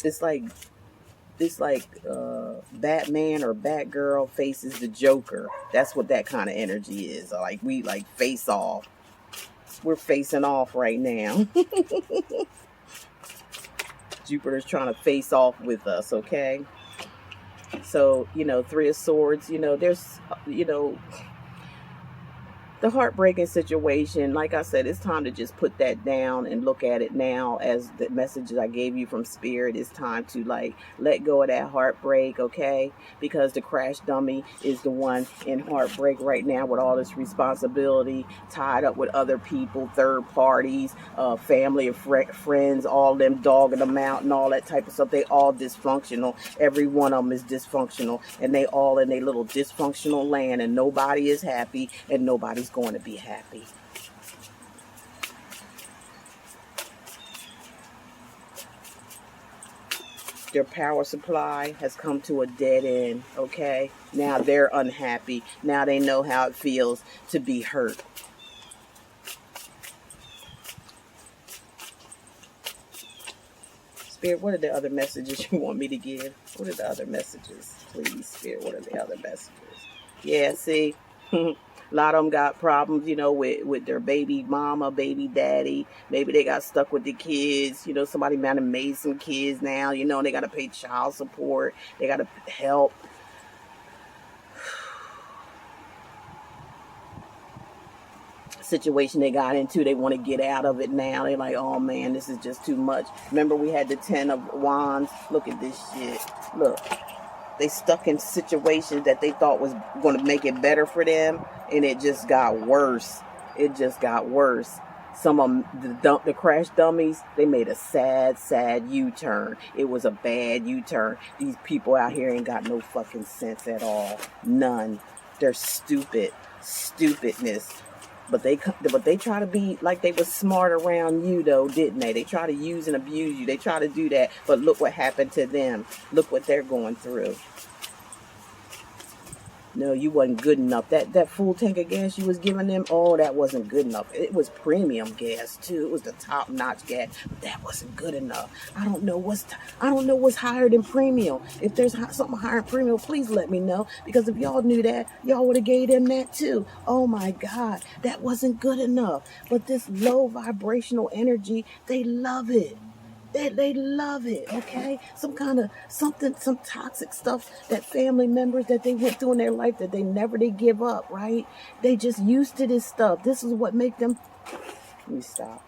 It's like Batman or Batgirl faces the Joker. That's what that kind of energy is. Like we like face off. We're facing off right now. Jupiter's trying to face off with us, okay? So, Three of Swords, there's, the heartbreaking situation. Like I said, it's time to just put that down and look at it now as the messages I gave you from Spirit. It's time to let go of that heartbreak, okay? Because the crash dummy is the one in heartbreak right now with all this responsibility, tied up with other people, third parties, family and friends, all them dogging them out and all that type of stuff. They all dysfunctional. Every one of them is dysfunctional, and they all in their little dysfunctional land, and nobody is happy and nobody's going to be happy. Their power supply has come to a dead end, okay? Now they're unhappy. Now they know how it feels to be hurt. Spirit, what are the other messages you want me to give? What are the other messages? Please, Spirit, what are the other messages? Yeah, see? A lot of them got problems, with their baby mama, baby daddy. Maybe they got stuck with the kids. Somebody might have made some kids now. They got to pay child support. They got to help. Situation they got into, they want to get out of it now. They're like, oh man, this is just too much. Remember we had the 10 of Wands. Look at this shit. Look. They stuck in situations that they thought was going to make it better for them, and it just got worse. It just got worse. Some of them, the crash dummies, they made a sad U-turn. It was a bad U-turn. These people out here ain't got no fucking sense at all. None. They're stupid. Stupidness. But they try to be like they was smart around you, though, didn't they? They try to use and abuse you. They try to do that. But look what happened to them. Look what they're going through. No, you wasn't good enough. That full tank of gas you was giving them, oh, that wasn't good enough. It was premium gas too. It was the top notch gas, but that wasn't good enough. I don't know what's higher than premium. If there's something higher than premium, please let me know, because if y'all knew that, y'all would have gave them that too. Oh my God, that wasn't good enough. But this low vibrational energy, they love it. They love it, okay? Some toxic stuff that family members that they went through in their life that they give up, right? They just used to this stuff. This is what make them. Let me stop.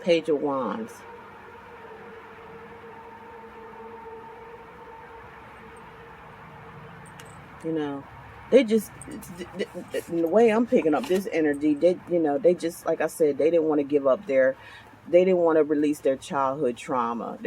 Page of Wands. You know, they just, in the way I'm picking up this energy, they just, like I said, they didn't want to give up they didn't want to release their childhood trauma,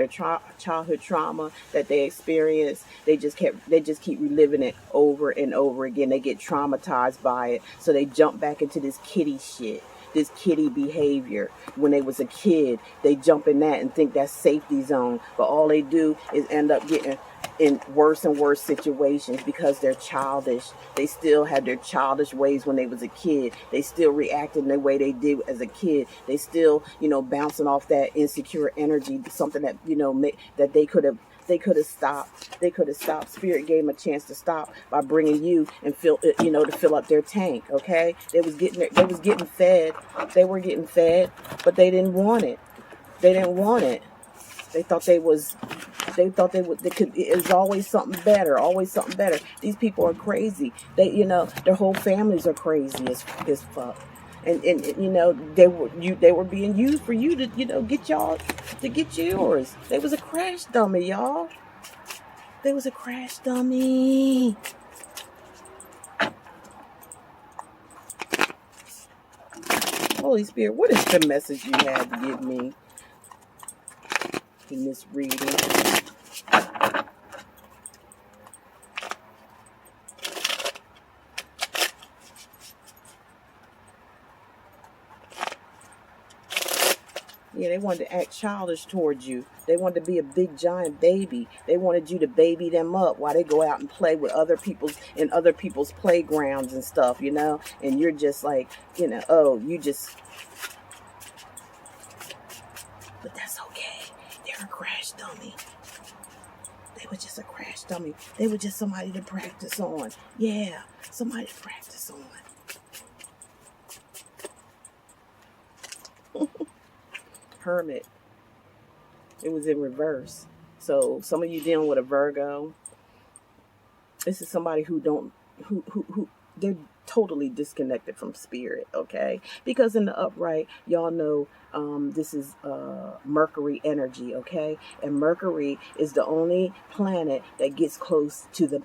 childhood trauma that they experienced. They just keep reliving it over and over again. They get traumatized by it. So they jump back into this kiddie shit. This kiddie behavior. When they was a kid, they jump in that and think that's safety zone. But all they do is end up getting in worse and worse situations because they're childish. They still had their childish ways when they was a kid. They still reacted in the way they did as a kid. They still, bouncing off that insecure energy, something that, that they could have stopped. They could have stopped. Spirit gave them a chance to stop by bringing you and to fill up their tank. Okay, they was getting fed. They were getting fed, but they didn't want it. They didn't want it. They thought they would. It was always something better. Always something better. These people are crazy. Their whole families are crazy as fuck. And they were being used for you to get yours. They was a crash dummy, y'all. They was a crash dummy. Holy Spirit, what is the message you have to give me in this reading? Yeah, they wanted to act childish towards you. They wanted to be a big giant baby. They wanted you to baby them up while they go out and play with other people's playgrounds and stuff, and you're just like, you just. But that's okay. They're a crash dummy. They were just a crash dummy. They were just somebody to practice on. Yeah, somebody to practice on. Hermit. It was in reverse. So some of you dealing with a Virgo. This is somebody who they're totally disconnected from spirit, okay? Because in the upright, y'all know this is Mercury energy, okay? And Mercury is the only planet that gets close to the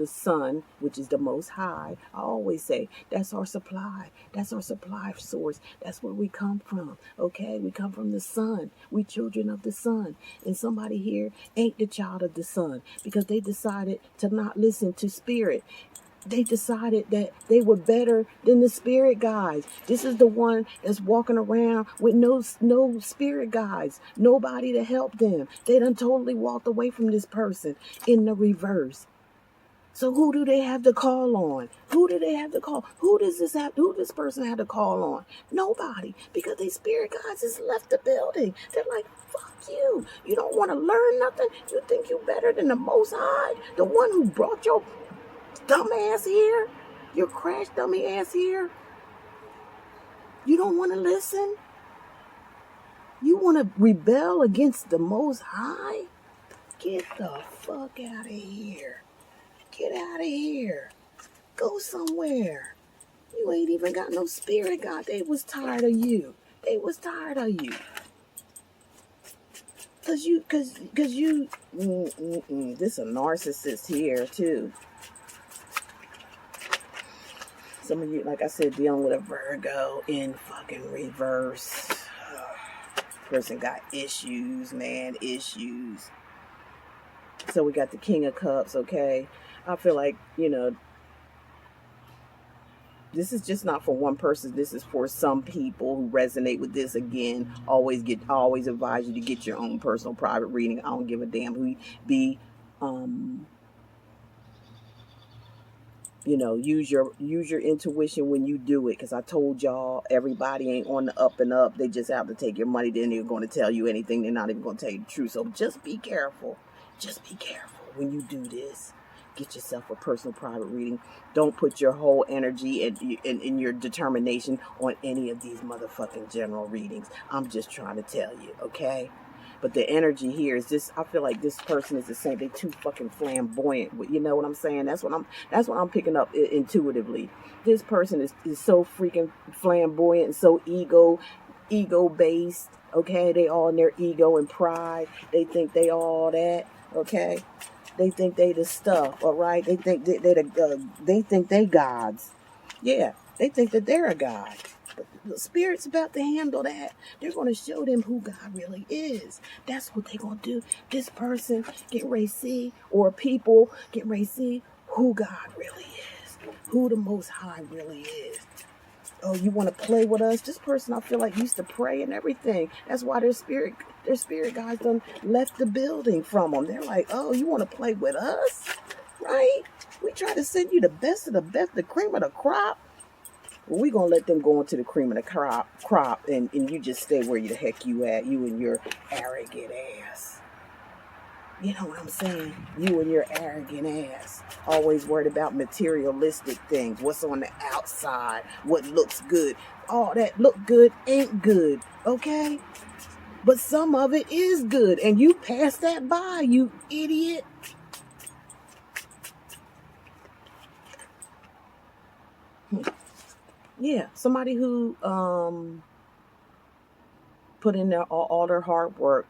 sun, which is the most high. I always say that's our supply. That's our supply source. That's where we come from. Okay, we come from the sun. We children of the sun. And somebody here ain't the child of the sun because they decided to not listen to spirit. They decided that they were better than the spirit guides. This is the one that's walking around with no spirit guides, nobody to help them. They done totally walked away from this person in the reverse. So who do they have to call on? Who do they have to call? Who does this person have to call on? Nobody, because they spirit guides has left the building. They're like, fuck you. You don't want to learn nothing? You think you better than the Most High? The one who brought your dumb ass here? Your crash dummy ass here? You don't want to listen? You want to rebel against the Most High? Get the fuck out of here. Get out of here. Go somewhere. You ain't even got no spirit, God. They was tired of you. They was tired of you. Cause you, this a narcissist here too. Some of you, like I said, dealing with a Virgo in fucking reverse. Person got issues, man, issues. So we got the King of Cups, okay? I feel like, you know, this is just not for one person. This is for some people who resonate with this. Again, I always advise you to get your own personal private reading. I don't give a damn who you be. You know, use your intuition when you do it. Because I told y'all, everybody ain't on the up and up. They just have to take your money. Then they're going to tell you anything. They're not even going to tell you the truth. So just be careful. Just be careful when you do this. Get yourself a personal private reading. Don't put your whole energy and your determination on any of these motherfucking general readings. I'm just trying to tell you, okay? But the energy here is just, I feel like this person is the same. They too fucking flamboyant. You know what I'm saying? That's what I'm picking up intuitively. This person is so freaking flamboyant and so ego based. Okay, they all in their ego and pride. They think they all that. Okay. They think they the stuff, all right? They think they think they gods. Yeah, they think that they're a god. But the Spirit's about to handle that. They're going to show them who God really is. That's what they're going to do. This person get ready to see, or people get ready to see who God really is, who the Most High really is. Oh, you want to play with us? This person, I feel like, used to pray and everything. That's why their spirit guys done left the building from them. They're like, oh, you want to play with us? Right? We try to send you the best of the best, the cream of the crop. Well, we going to let them go into the cream of the crop and you just stay where the heck you at, you and your arrogant ass. You know what I'm saying? You and your arrogant ass. Always worried about materialistic things. What's on the outside. What looks good. All that look good ain't good. Okay? But some of it is good. And you pass that by, you idiot. Yeah. Somebody who put in all their hard work.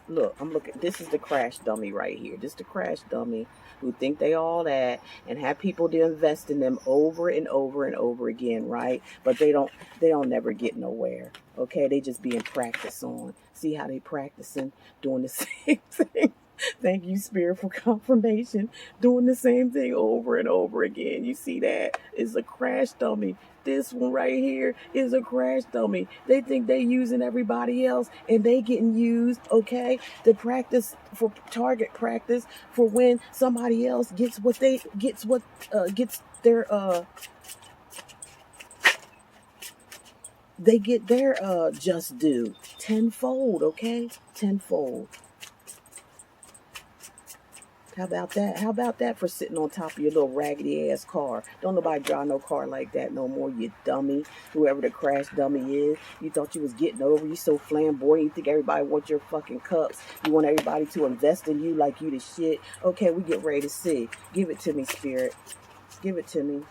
Look, I'm looking. This is the crash dummy right here. This is the crash dummy who think they all that and have people to invest in them over and over and over again, right? But they don't never get nowhere. Okay, they just being practiced on. See how they practicing, doing the same thing. Thank you, Spirit, for confirmation. Doing the same thing over and over again. You see that? It's a crash dummy. This one right here is a crash dummy. They think they using everybody else and they getting used, okay? The practice for target practice for when somebody else gets they get their just due tenfold, okay? Tenfold. How about that? How about that for sitting on top of your little raggedy ass car? Don't nobody drive no car like that no more, you dummy. Whoever the crash dummy is. You thought you was getting over. You so flamboyant. You think everybody wants your fucking cups. You want everybody to invest in you like you the shit. Okay, we get ready to see. Give it to me, Spirit. Give it to me.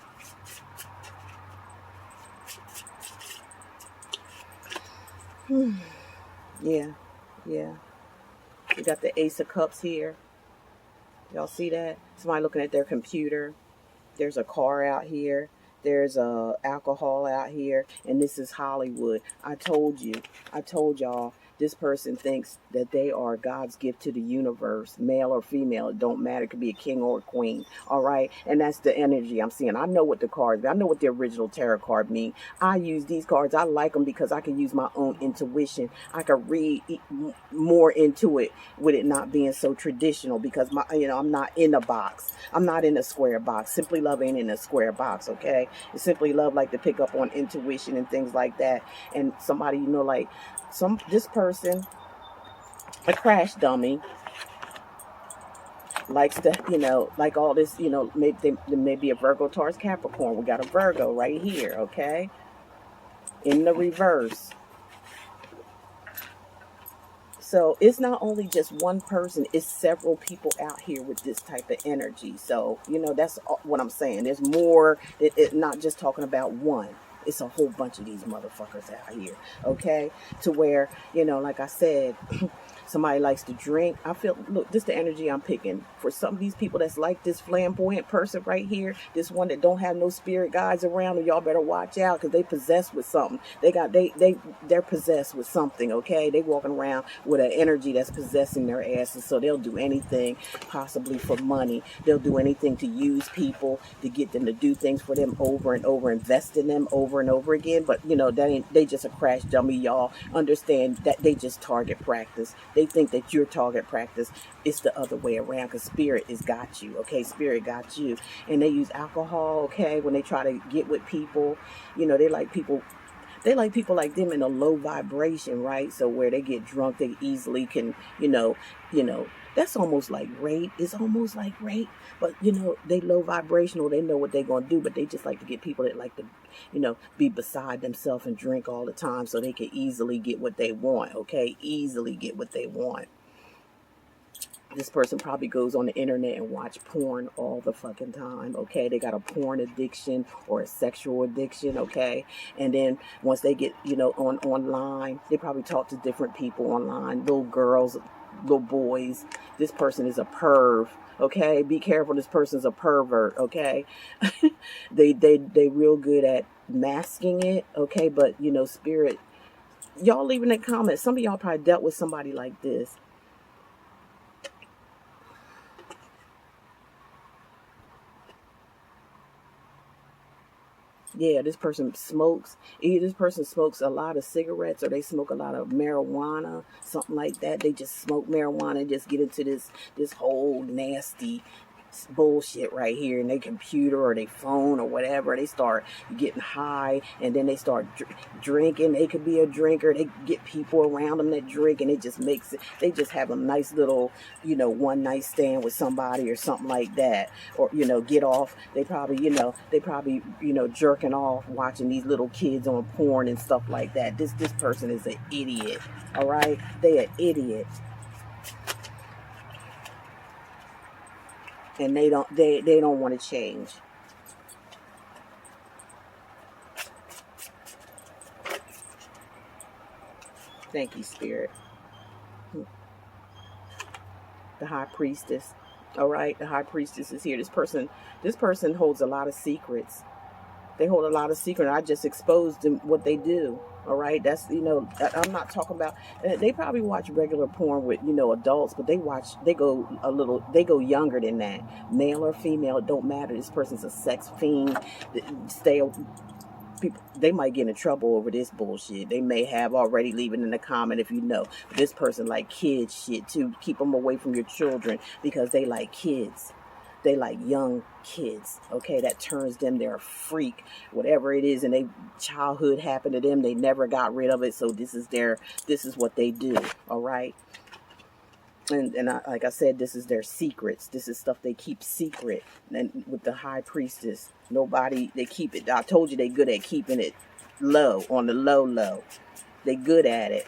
Yeah. We got the Ace of Cups here. Y'all see that? Somebody looking at their computer. There's a car out here. There's alcohol out here. And this is Hollywood. I told y'all, this person thinks that they are God's gift to the universe, male or female. It don't matter. It could be a king or a queen. All right. And that's the energy I'm seeing. I know what the cards, I know what the original tarot card mean. I use these cards. I like them because I can use my own intuition. I can read more into it with it not being so traditional because I'm not in a box. I'm not in a square box. Simply Love ain't in a square box. Okay. It's Simply Love like to pick up on intuition and things like that. And somebody, like this person, a crash dummy, likes to, like all this, maybe they may be a Virgo, Taurus, Capricorn. We got a Virgo right here, okay? In the reverse. So it's not only just one person, it's several people out here with this type of energy. So, you know, that's what I'm saying. There's more, it not just talking about one. It's a whole bunch of these motherfuckers out here, okay? To where, you know, like I said, somebody likes to drink. I feel, look, this is the energy I'm picking. For some of these people that's like this flamboyant person right here, this one that don't have no spirit guides around, and y'all better watch out because they possessed with something. They're possessed with something, okay? They walking around with an energy that's possessing their asses, so they'll do anything, possibly for money. They'll do anything to use people, to get them to do things for them over and over, invest in them over and over again. But, you know, they just a crash dummy, y'all. Understand that they just target practice. They think that you're target practice. It's the other way around, because spirit has got you, okay? Spirit got you. And they use alcohol, okay, when they try to get with people. You know, they like people like them in a low vibration, right? So where they get drunk, they easily can, you know, that's almost like rape. It's almost like rape. But, you know, they low vibrational. They know what they're going to do, but they just like to get people that like to, you know, be beside themselves and drink all the time so they can easily get what they want, okay? Easily get what they want. This person probably goes on the internet and watch porn all the fucking time, okay? They got a porn addiction or a sexual addiction, okay? And then once they get, you know, online, they probably talk to different people online, little girls, little boys. This person is a perv, okay? Be careful, this person's a pervert, okay? they real good at masking it, okay? But, you know, spirit, y'all leave in the comments. Some of y'all probably dealt with somebody like this. Yeah, this person smokes. Either this person smokes a lot of cigarettes or they smoke a lot of marijuana, something like that. They just smoke marijuana and just get into this whole nasty bullshit right here in their computer or their phone or whatever. They start getting high and then they start drinking. They could be a drinker. They get people around them that drink, and it just makes it, they just have a nice little, you know, one night stand with somebody or something like that. Or, you know, get off. They probably, you know, jerking off, watching these little kids on porn and stuff like that. This person is an idiot. All right? They an idiot. And they don't want to change. Thank you, Spirit. The High Priestess. All right, the High Priestess is here. This person holds a lot of secrets. They hold a lot of secrets. I just exposed them what they do. All right, that's, you know, I'm not talking about, they probably watch regular porn with, you know, adults, but they go younger than that. Male or female, it don't matter. This person's a sex fiend. People, they might get in trouble over this bullshit. They may have already. Leave it in the comment if you know. But this person like kids shit too. Keep them away from your children because they like kids. They like young kids, okay? That turns them, they're a freak, whatever it is, and they childhood happened to them. They never got rid of it, so this is what they do, all right? And like I said, this is their secrets. This is stuff they keep secret. And with the High Priestess, they keep it. I told you they good at keeping it low, on the low. They good at it.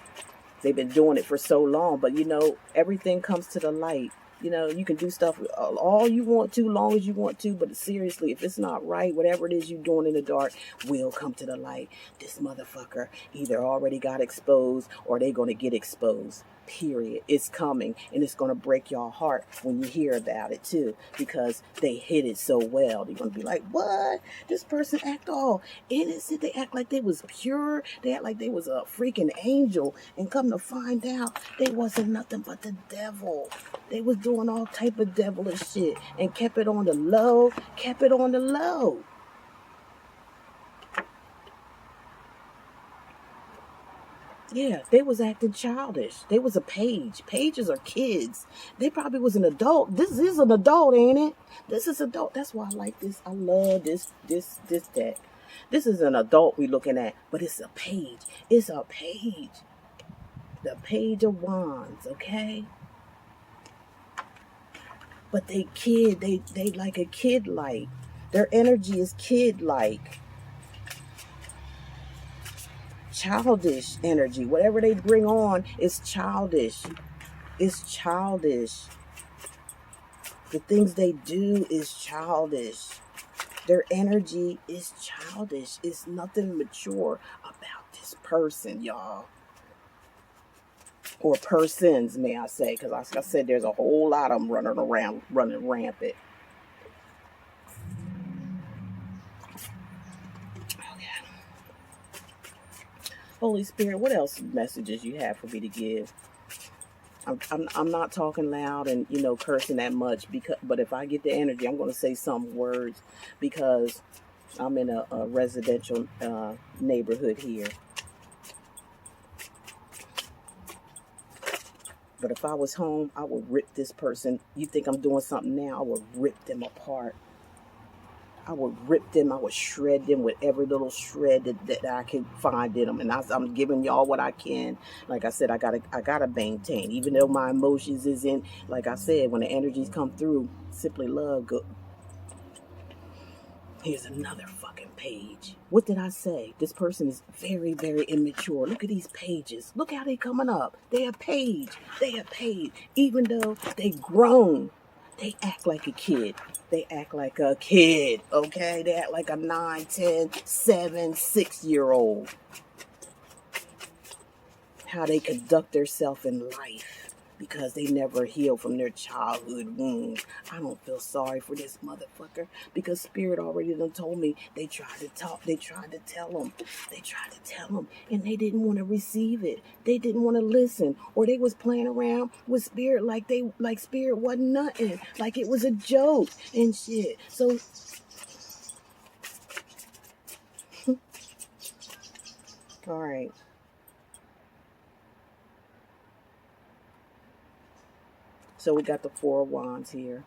They've been doing it for so long, but you know, everything comes to the light. You know, you can do stuff all you want to, long as you want to, but seriously, if it's not right, whatever it is you're doing in the dark will come to the light. This motherfucker either already got exposed or they going to get exposed. Period. It's coming, and it's going to break your heart when you hear about it too, because they hid it so well. They're going to be like, what? This person act all innocent. They act like they was pure. They act like they was a freaking angel, and come to find out they wasn't nothing but the devil. They was doing all type of devilish shit and kept it on the low. Yeah, they was acting childish. They was a page. Pages are kids. They probably was an adult. This is an adult, ain't it? This is adult. That's why I like this. I love this deck. This is an adult we looking at, but it's a page. It's a page. The Page of Wands, okay? But they like a kid-like. Their energy is kid-like. childish energy. Whatever they bring on is childish. It's childish. The things they do is childish. Their energy is childish. It's nothing mature about this person, y'all. Or persons, may I say, because like I said, there's a whole lot of them running around, running rampant. Okay. Holy Spirit, what else messages you have for me to give? I'm not talking loud and, you know, cursing that much, but if I get the energy, I'm going to say some words because I'm in a residential neighborhood here. But if I was home, I would rip this person. You think I'm doing something now? I would rip them apart. I would rip them. I would shred them with every little shred that I can find in them. And I'm giving y'all what I can. Like I said, I gotta maintain. Even though my emotions isn't, like I said, when the energies come through, simply love. Here's another fucking page. What did I say? This person is very, very immature. Look at these pages. Look how they coming up. They a page. They a page. Even though they grown, they act like a kid. They act like a kid, okay? They act like a 9, 10, 7, 6-year-old. How they conduct themselves in life. Because they never healed from their childhood wounds. I don't feel sorry for this motherfucker. Because Spirit already done told me they tried to talk. They tried to tell them. They tried to tell them. And they didn't want to receive it. They didn't want to listen. Or they was playing around with Spirit like Spirit wasn't nothing. Like it was a joke and shit. So all right. So we got the Four of Wands here.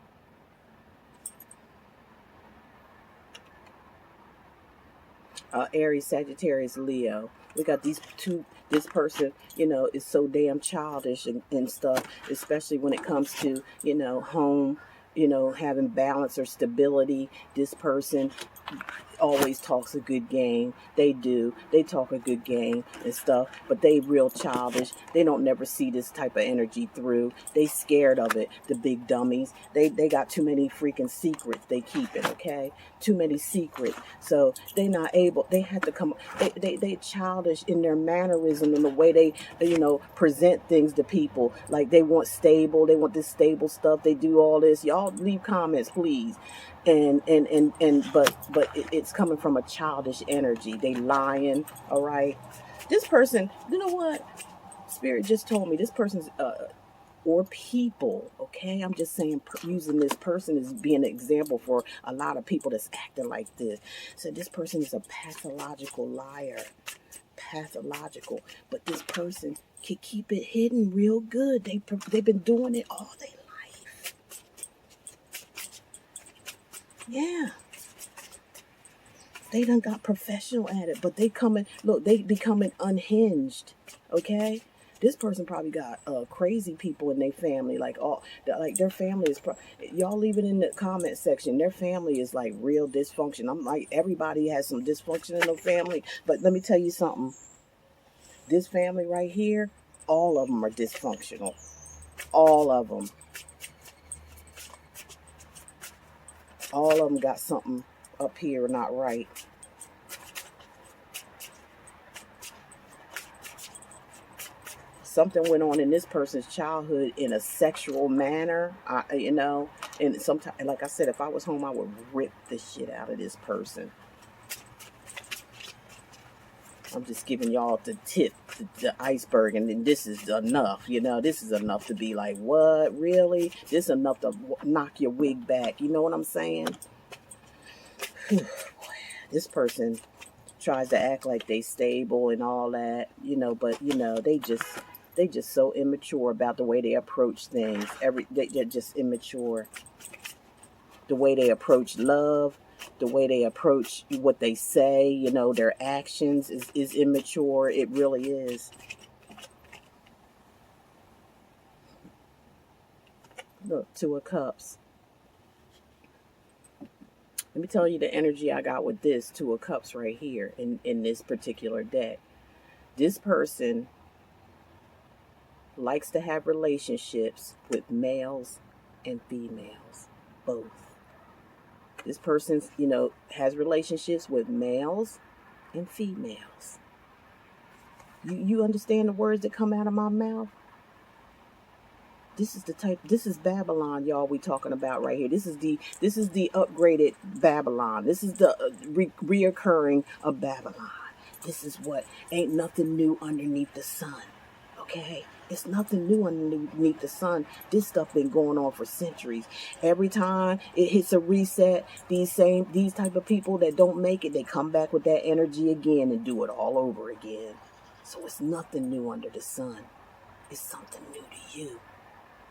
Aries, Sagittarius, Leo. We got these two. This person, you know, is so damn childish and stuff, especially when it comes to, you know, home, you know, having balance or stability. This person always talks a good game. They do. They talk a good game and stuff, but they real childish. They don't never see this type of energy through. They scared of it, the big dummies. They got too many freaking secrets they keep it, okay? Too many secrets. So they not able, they had to come, they childish in their mannerism and the way they, you know, present things to people. Like they want stable, they want this stable stuff. They do all this. Y'all leave comments, please. But it's coming from a childish energy. They lying, all right? This person, you know what? Spirit just told me this person's or people, okay? I'm just saying, using this person as being an example for a lot of people that's acting like this. So this person is a pathological liar. Pathological. But this person can keep it hidden real good. They've been doing it all their life. Yeah. They done got professional at it, but they becoming unhinged, okay? This person probably got crazy people in their family, like their family is. Y'all leave it in the comment section. Their family is like real dysfunction. I'm like, everybody has some dysfunction in their family, but let me tell you something. This family right here, all of them are dysfunctional. All of them. All of them got something up here not right. Something went on in this person's childhood in a sexual manner, you know, and sometimes, like I said, if I was home, I would rip the shit out of this person. I'm just giving y'all the tip, the iceberg, and then this is enough, you know, this is enough to be like, what, really? This is enough to knock your wig back, you know what I'm saying? This person tries to act like they stable and all that, you know, but, you know, they just so immature about the way they approach things. They're just immature. The way they approach love, the way they approach what they say, you know, their actions is immature. It really is. Look, Two of Cups. Let me tell you the energy I got with this Two of Cups right here in this particular deck. This person likes to have relationships with males and females, both. This person, has relationships with males and females. You understand the words that come out of my mouth? This is Babylon, y'all, we talking about right here. This is the upgraded Babylon. This is the reoccurring of Babylon. This is what ain't nothing new underneath the sun. Okay? It's nothing new underneath the sun. This stuff been going on for centuries. Every time it hits a reset, these type of people that don't make it, they come back with that energy again and do it all over again. So it's nothing new under the sun. It's something new to you.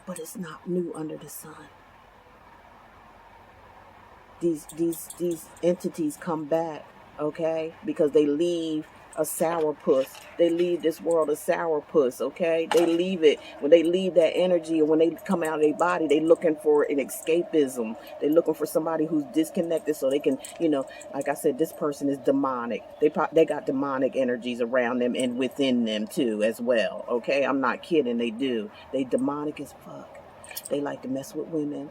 But it's not new under the sun. These entities come back, okay? Because they leave a sourpuss. They leave this world a sourpuss, okay? They leave it. When they leave that energy, and when they come out of their body, they looking for an escapism. They're looking for somebody who's disconnected so they can, like I said, this person is demonic. They got demonic energies around them and within them too as well, okay? I'm not kidding, they do. They demonic as fuck. They like to mess with women.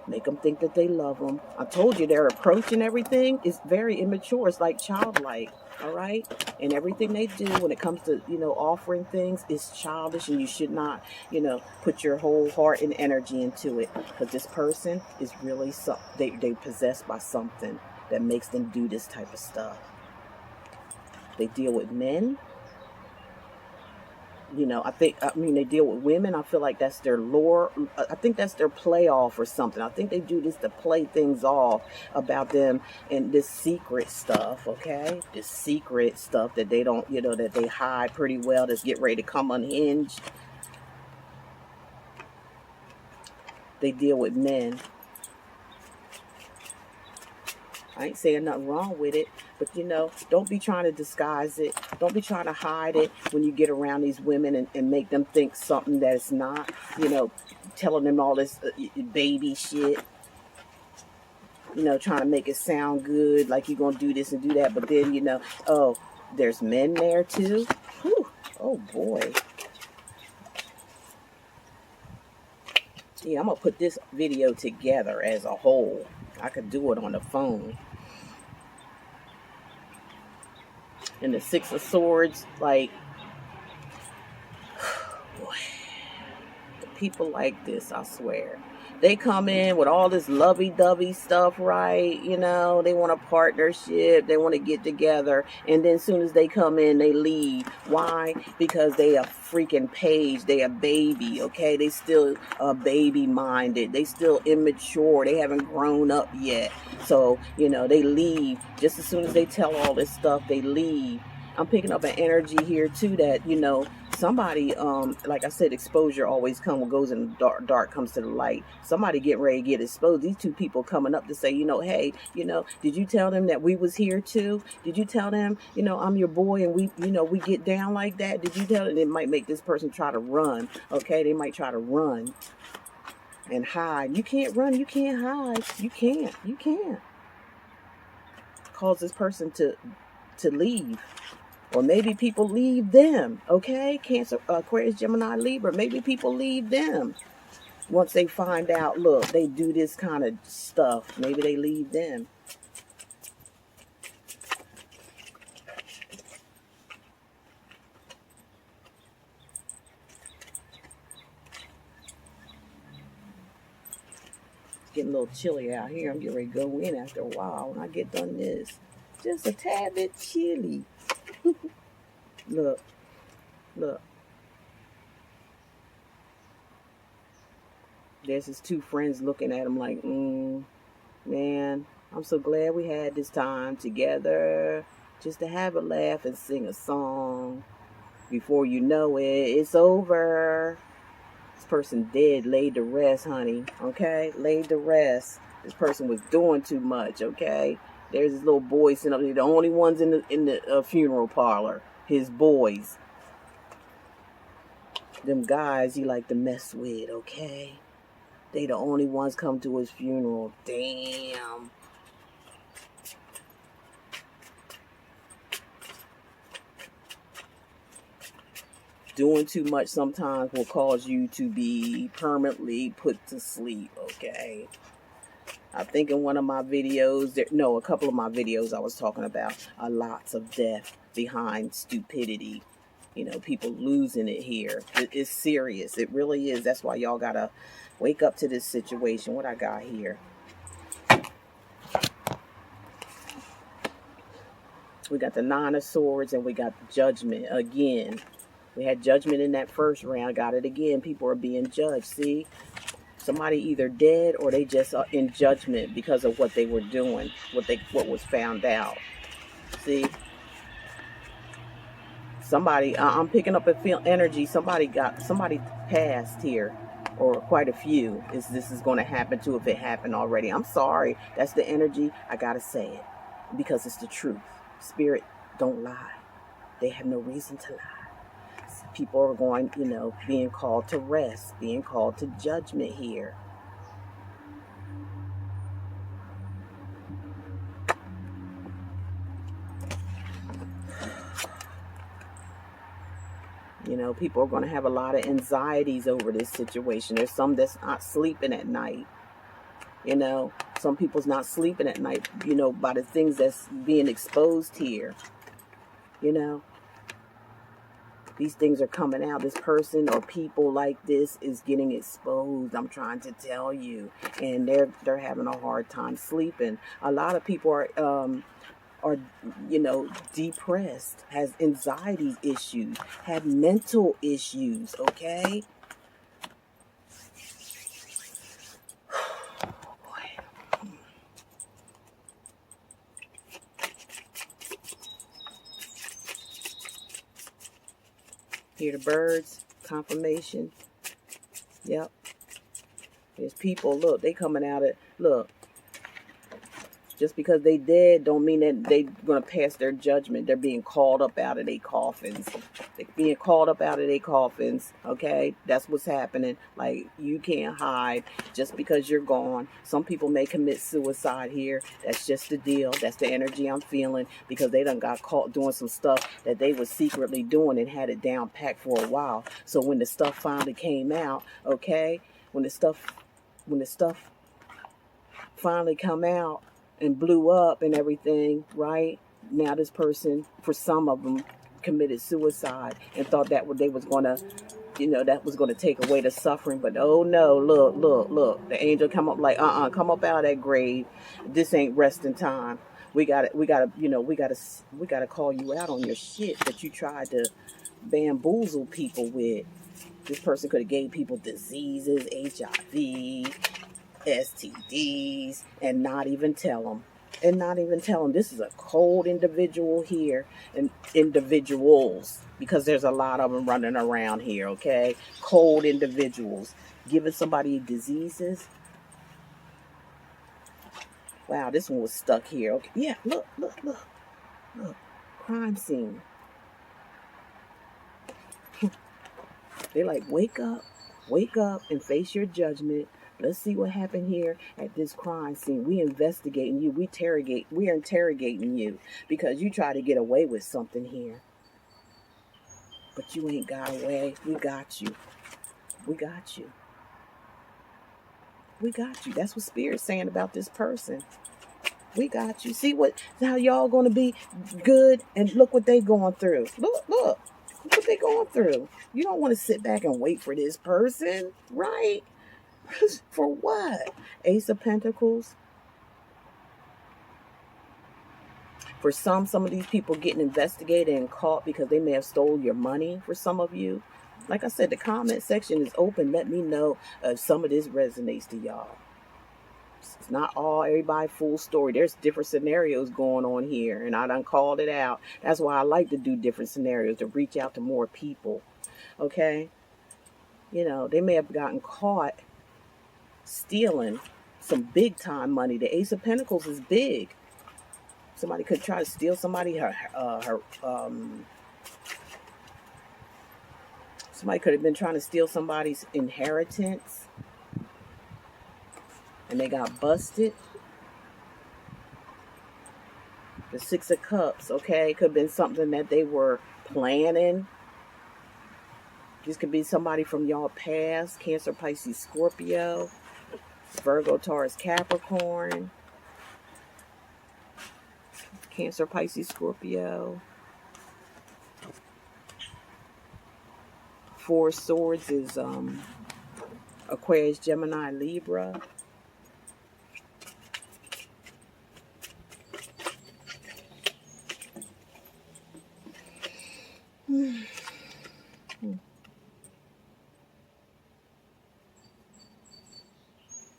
Make them think that they love them. I told you their approach and everything is very immature. It's like childlike, all right? And everything they do when it comes to, offering things is childish, and you should not, put your whole heart and energy into it, because this person is really, they possessed by something that makes them do this type of stuff. They deal with men. They deal with women. I feel like that's their lure. I think that's their play off or something. I think they do this to play things off about them and this secret stuff, okay? This secret stuff that they don't, that they hide pretty well, that's get ready to come unhinged. They deal with men. I ain't saying nothing wrong with it, but don't be trying to disguise it. Don't be trying to hide it when you get around these women and make them think something that it's not, telling them all this baby shit, trying to make it sound good, like you're going to do this and do that, but then, oh, there's men there too. Whew. Oh boy. Yeah, I'm going to put this video together as a whole. I could do it on the phone. And the Six of Swords, like, boy, the people like this, I swear. They come in with all this lovey-dovey stuff, right? They want a partnership. They want to get together. And then as soon as they come in, they leave. Why? Because they are freaking page. They are baby, okay? They still baby-minded. They still immature. They haven't grown up yet. So, they leave. Just as soon as they tell all this stuff, they leave. I'm picking up an energy here, too, that, somebody, like I said, exposure always goes in the dark comes to the light. Somebody getting ready to get exposed. These two people coming up to say, hey, did you tell them that we was here too? Did you tell them, I'm your boy and we get down like that? Did you tell them? It might make this person try to run. Okay, they might try to run and hide. You can't run. You can't hide. You can't. Cause this person to leave. Or maybe people leave them, okay? Cancer, Aquarius, Gemini, Libra. Maybe people leave them. Once they find out, look, they do this kind of stuff. Maybe they leave them. It's getting a little chilly out here. I'm getting ready to go in after a while. When I get done this, just a tad bit chilly. Look. There's his two friends looking at him like, man, I'm so glad we had this time together just to have a laugh and sing a song. Before you know it, it's over. This person dead, laid to rest, honey, okay? Laid to rest. This person was doing too much, okay? There's this little boy sitting up there, the only ones in the funeral parlor, his boys. Them guys he like to mess with, okay? They the only ones come to his funeral. Damn. Doing too much sometimes will cause you to be permanently put to sleep, okay? I think in one of my videos, a couple of my videos I was talking about lots of death behind stupidity. You know, people losing it here. It's serious. It really is. That's why y'all gotta wake up to this situation. What I got here? We got the Nine of Swords and we got Judgment again. We had Judgment in that first round. Got it again. People are being judged. See? Somebody either dead or they just are in judgment because of what they were doing, what was found out. See, somebody, I'm picking up a feel energy. Somebody passed here, or quite a few. This is going to happen to if it happened already? I'm sorry, that's the energy. I gotta say it because it's the truth. Spirit don't lie. They have no reason to lie. People are going, being called to rest, being called to judgment here. People are going to have a lot of anxieties over this situation. There's some that's not sleeping at night. Some people's not sleeping at night, by the things that's being exposed here. These things are coming out. This person or people like this is getting exposed. I'm trying to tell you. And they're having a hard time sleeping. A lot of people are depressed, has anxiety issues, have mental issues, okay? Hear the birds, confirmation. Yep. There's people, look, they coming out at, look. Just because they dead don't mean that they're going to pass their judgment. They're being called up out of their coffins. They're being called up out of their coffins, okay? That's what's happening. Like, you can't hide just because you're gone. Some people may commit suicide here. That's just the deal. That's the energy I'm feeling because they done got caught doing some stuff that they was secretly doing and had it down packed for a while. So when the stuff finally came out, okay? When the stuff finally come out, and blew up and everything, right? Now this person, for some of them, committed suicide and thought that they was going to, that was going to take away the suffering. But oh no, look. The angel come up like, come up out of that grave. This ain't resting time. We got to call you out on your shit that you tried to bamboozle people with. This person could have gave people diseases, HIV, STDs, and not even tell them. This is a cold individual here, and individuals, because there's a lot of them running around here, okay? Cold individuals giving somebody diseases. Wow, this one was stuck here. Okay, yeah, look. Crime scene. They're like, wake up and face your judgment. Let's see what happened here at this crime scene. We investigating you. We're interrogating you because you try to get away with something here. But you ain't got away. We got you. That's what Spirit's saying about this person. We got you. See how y'all gonna be good, and look what they going through. Look what they going through. You don't want to sit back and wait for this person, right? For what? Ace of Pentacles. For some of these people getting investigated and caught because they may have stole your money. For some of you, like I said, the comment section is open. Let me know if some of this resonates to y'all. It's not everybody full story. There's different scenarios going on here, and I done called it out. That's why I like to do different scenarios, to reach out to more people. Okay? They may have gotten caught stealing some big time money. The Ace of Pentacles is big. Somebody could try to steal somebody somebody could have been trying to steal somebody's inheritance and they got busted. The Six of Cups, okay, could have been something that they were planning. This could be somebody from y'all past. Cancer, Pisces, Scorpio. Virgo, Taurus, Capricorn. Cancer, Pisces, Scorpio. Four of Swords is Aquarius, Gemini, Libra.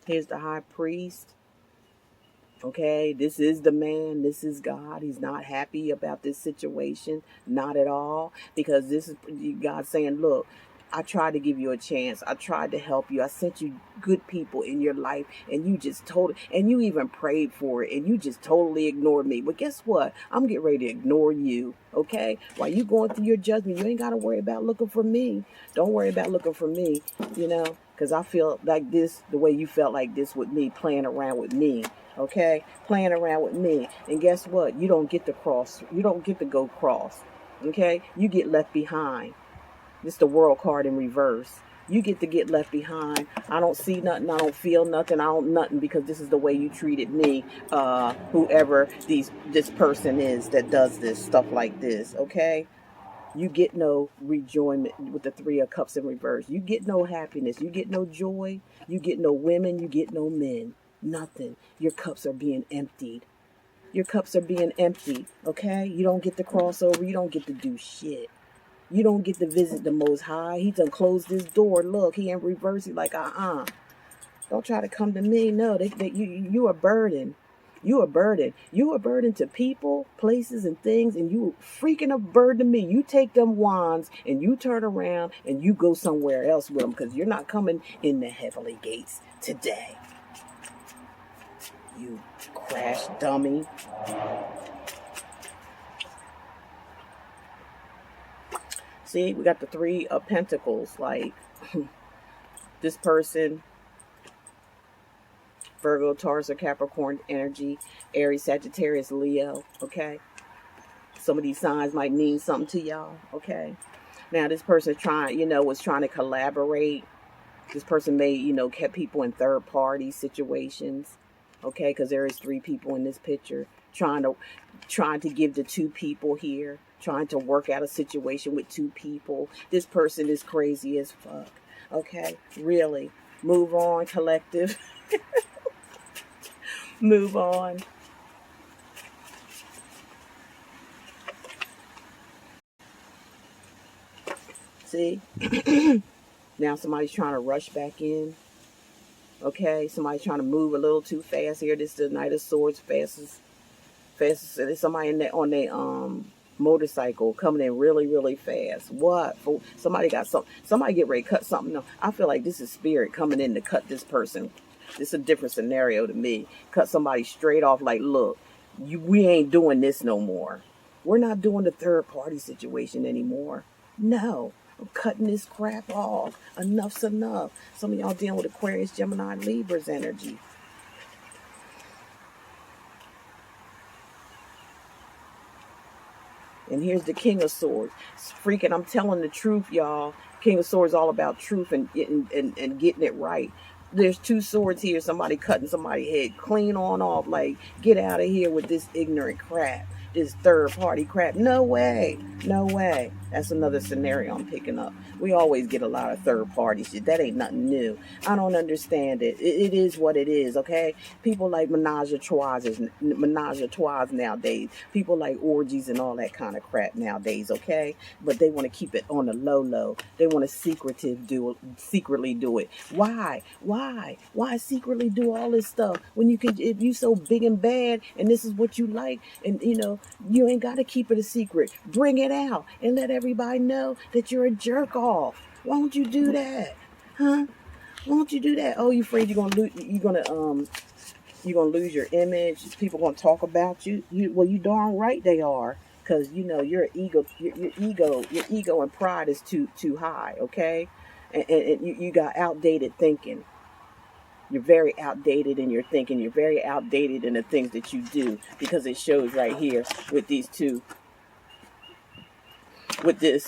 Here's the High Priest. Okay, this is the man. This is God. He's not happy about this situation. Not at all. Because this is God saying, look, I tried to give you a chance. I tried to help you. I sent you good people in your life, and you just and you even prayed for it, and you just totally ignored me. But guess what? I'm getting ready to ignore you, okay? While you going through your judgment, you ain't got to worry about looking for me. Don't worry about looking for me, you know, because I feel like this, the way you felt like this with me, playing around with me, okay? Playing around with me. And guess what? You don't get to cross. You don't get to go cross, okay? You get left behind. This is the World card in reverse. You get to get left behind. I don't see nothing. I don't feel nothing. I don't nothing because this is the way you treated me. Whoever this person is that does this stuff like this. Okay. You get no rejoicement with the Three of Cups in reverse. You get no happiness. You get no joy. You get no women. You get no men. Nothing. Your cups are being emptied. Your cups are being emptied. Okay. You don't get to cross over. You don't get to do shit. You don't get to visit the Most High. He done closed this door. Look, he in reverse. He like, don't try to come to me. No, you a burden. You a burden. You a burden to people, places, and things, and you freaking a burden to me. You take them wands and you turn around and you go somewhere else with them because you're not coming in the heavenly gates today. You crash dummy. See, we got the Three of Pentacles, like this person, Virgo, Taurus, or Capricorn energy, Aries, Sagittarius, Leo, okay? Some of these signs might mean something to y'all, okay? Now, this person was trying to collaborate. This person may, kept people in third-party situations, okay? Because there is 3 people in this picture trying to give to 2 people here. Trying to work out a situation with 2 people. This person is crazy as fuck. Okay? Really. Move on, collective. Move on. See? Now somebody's trying to rush back in. Okay? Somebody's trying to move a little too fast here. This is the Knight of Swords. Fastest. There's somebody on their motorcycle coming in really, really fast. What? Somebody got something. Somebody get ready to cut something. No, I feel like this is spirit coming in to cut this person. This is a different scenario to me. Cut somebody straight off like, look, we ain't doing this no more. We're not doing the third party situation anymore. No, I'm cutting this crap off. Enough's enough. Some of y'all dealing with Aquarius, Gemini, Libra's energy. And here's the King of Swords. Freaking, I'm telling the truth, y'all. King of Swords is all about truth and getting it right. There's 2 swords here. Somebody cutting somebody's head clean on off. Like, get out of here with this ignorant crap. This third party crap. No way. No way. That's another scenario I'm picking up. We always get a lot of third party shit. That ain't nothing new. I don't understand it. It is what it is, okay? People like menage a trois nowadays. People like orgies and all that kind of crap nowadays, okay? But they want to keep it on the low. They want to secretly do it. Why? Why secretly do all this stuff when you can, if you so big and bad and this is what you like, and you ain't got to keep it a secret. Bring it out and let everybody know that you're a jerk off. Why don't you do that? Huh? Why don't you do that? Oh, you afraid you're gonna lose your image? People gonna talk about you? Well, you darn right they are, because your ego and pride is too high. Okay, and you got outdated thinking. You're very outdated in your thinking. You're very outdated in the things that you do, because it shows right here with these 2. With this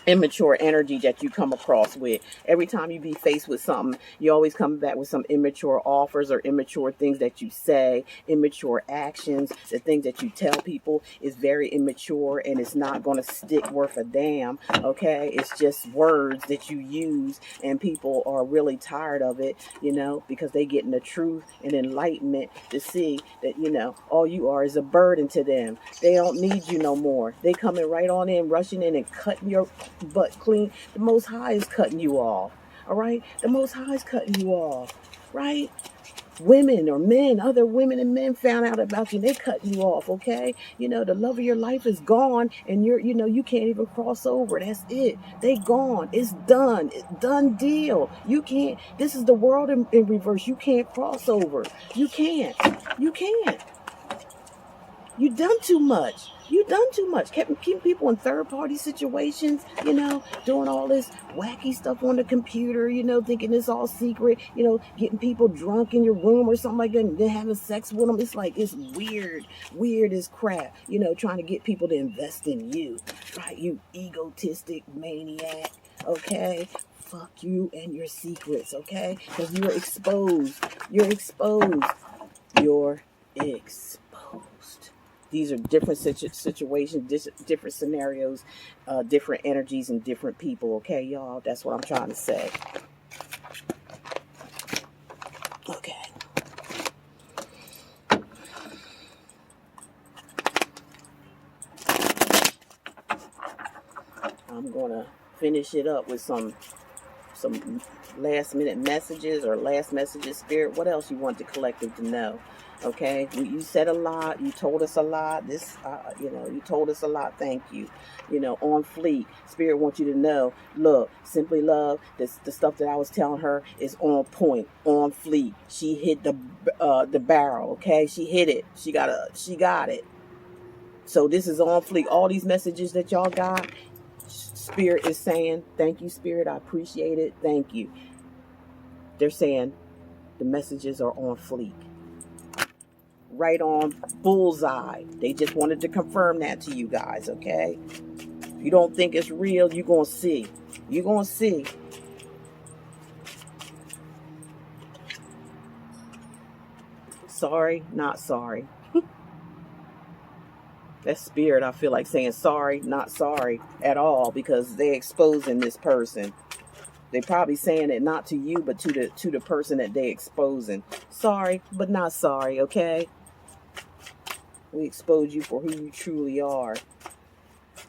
immature energy that you come across with. Every time you be faced with something, you always come back with some immature offers or immature things that you say, immature actions. The things that you tell people is very immature, and it's not going to stick worth a damn. Okay, it's just words that you use, and people are really tired of it, you know, because they getting the truth and enlightenment to see that, you know, all you are is a burden to them. They don't need you no more. They coming right on in, rushing in and cutting your butt clean. The Most High is cutting you off. All right, the Most High is cutting you off. Right? Women or men, other women and men found out about you. They cutting you off. Okay, you know, the love of your life is gone, and you know, you can't even cross over. That's it. They gone. It's done. It's done deal. You can't. This is the world in reverse. You can't cross over. You can't. You can't. You done too much. You done too much. Keeping people in third-party situations, you know, doing all this wacky stuff on the computer, you know, thinking it's all secret, you know, getting people drunk in your room or something like that and then having sex with them. It's like, it's weird as crap, you know, trying to get people to invest in you, right? You egotistic maniac, okay? Fuck you and your secrets, okay? Because you're exposed. You're exposed. You're exposed. These are different situations, different scenarios, different energies, and different people. Okay, y'all? That's what I'm trying to say. Okay. I'm going to finish it up with some last minute messages or last messages, Spirit. What else you want the collective to know? Okay, you said a lot. You told us a lot. This, you know, you told us a lot. Thank you. You know, on fleek. Spirit wants you to know. Look, Simply Love. The stuff that I was telling her is on point, on fleek. She hit the barrel. Okay, she hit it. She got it. So this is on fleek. All these messages that y'all got, Spirit is saying, thank you, Spirit. I appreciate it. Thank you. They're saying the messages are on fleek. Right on bullseye. They just wanted to confirm that to you guys, okay? If you don't think it's real, you're going to see. You're going to see. Sorry, not sorry. That Spirit, I feel like saying sorry, not sorry at all, because they're exposing this person. They probably saying it not to you, but to the person that they exposing. Sorry, but not sorry, okay? We expose you for who you truly are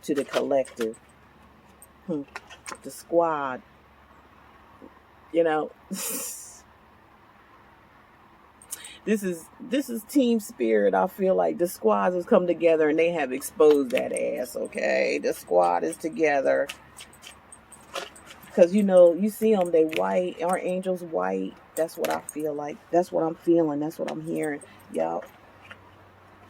to the collective. The squad. You know, this is team spirit. I feel like the squads has come together and they have exposed that ass, okay? The squad is together. Because, you know, you see them, they white. Our angels white. That's what I feel like. That's what I'm feeling. That's what I'm hearing. Y'all.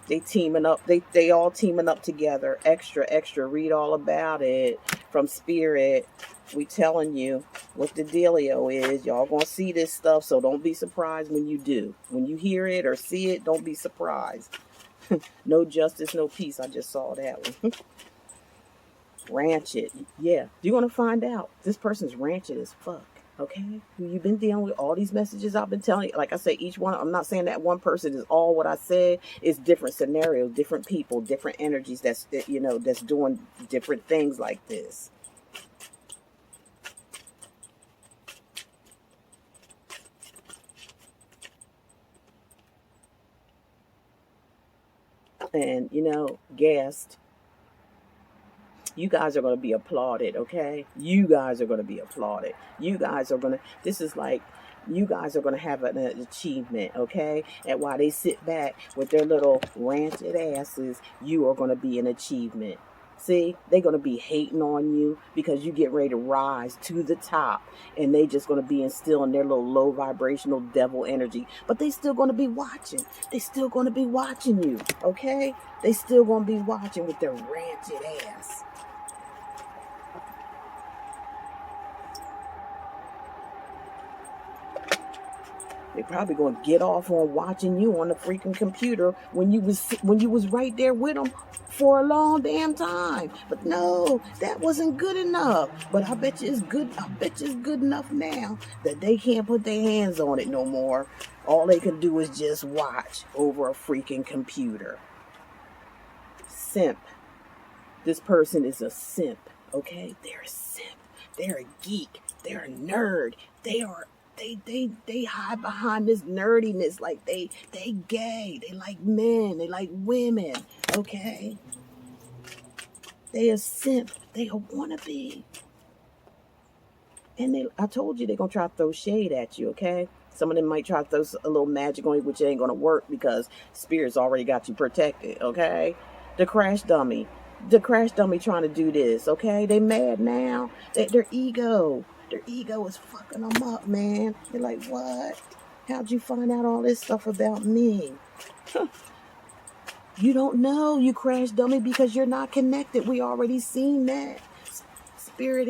They teaming up. They all teaming up together. Extra. Read all about it from Spirit. We telling you what the dealio is. Y'all gonna see this stuff, so don't be surprised when you do. When you hear it or see it, don't be surprised. No justice, no peace. I just saw that one. Rancid. Yeah, you're gonna find out. This person's rancid as fuck. Okay, you've been dealing with all these messages I've been telling you. Like I say, each one, I'm not saying that one person is all what I said. It's different scenarios, different people, different energies that's doing different things like this. And, you know, guest, you guys are going to be applauded, okay? You guys are going to be applauded. You guys are going to, this is like, you guys are going to have an achievement, okay? And while they sit back with their little ranted asses, you are going to be an achievement. See, they're going to be hating on you because you get ready to rise to the top, and they just going to be instilling their little low vibrational devil energy. But they still going to be watching. They still going to be watching you, okay? They still going to be watching with their ranted ass. They probably gonna get off on watching you on the freaking computer when you was right there with them for a long damn time. But no, that wasn't good enough. But I bet you it's good. I bet you it's good enough now that they can't put their hands on it no more. All they can do is just watch over a freaking computer. Simp. This person is a simp. Okay, they're a simp. They're a geek. They're a nerd. They hide behind this nerdiness like they gay. They like men. They like women. Okay? They a simp. They a wannabe. And I told you they're going to try to throw shade at you, okay? Some of them might try to throw a little magic on you, which ain't going to work because Spirit's already got you protected, okay? The crash dummy trying to do this, okay? They mad now. Their ego is fucking them up, man. They're like, what? How'd you find out all this stuff about me? You don't know, you crash dummy, because you're not connected. We already seen that. Spirit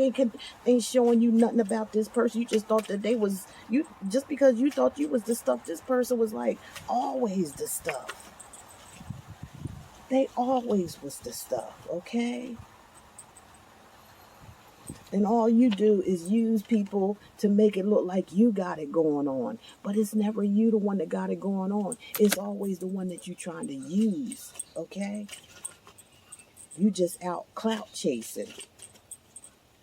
ain't showing you nothing about this person. You just thought that they was you, just because you thought you was the stuff. This person was like always the stuff. They always was the stuff, okay? And all you do is use people to make it look like you got it going on. But it's never you the one that got it going on. It's always the one that you're trying to use, okay? You just out clout chasing.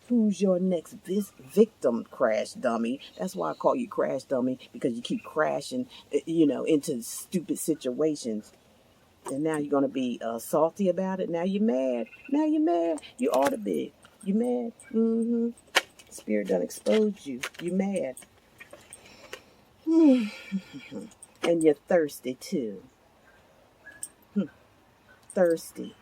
Who's your next victim, crash dummy? That's why I call you crash dummy, because you keep crashing, into stupid situations. And now you're going to be salty about it. Now you're mad. You ought to be. You mad? Mm-hmm. Spirit done exposed you. You mad. And you're thirsty too. Thirsty.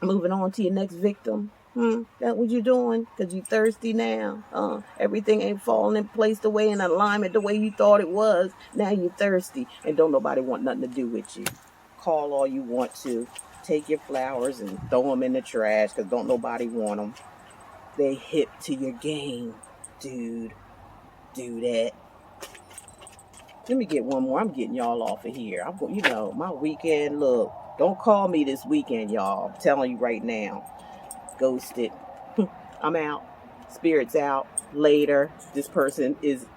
Moving on to your next victim. That what you doing? Because you thirsty now. Everything ain't falling in place the way, in alignment the way you thought it was. Now you thirsty. And don't nobody want nothing to do with you. Call all you want to. Take your flowers and throw them in the trash, because don't nobody want them. They hip to your game, dude. Do that. Let me get one more. I'm getting y'all off of here. I'm going, my weekend. Look, don't call me this weekend, y'all. I'm telling you right now. Ghosted. I'm out. Spirit's out. Later. This person is,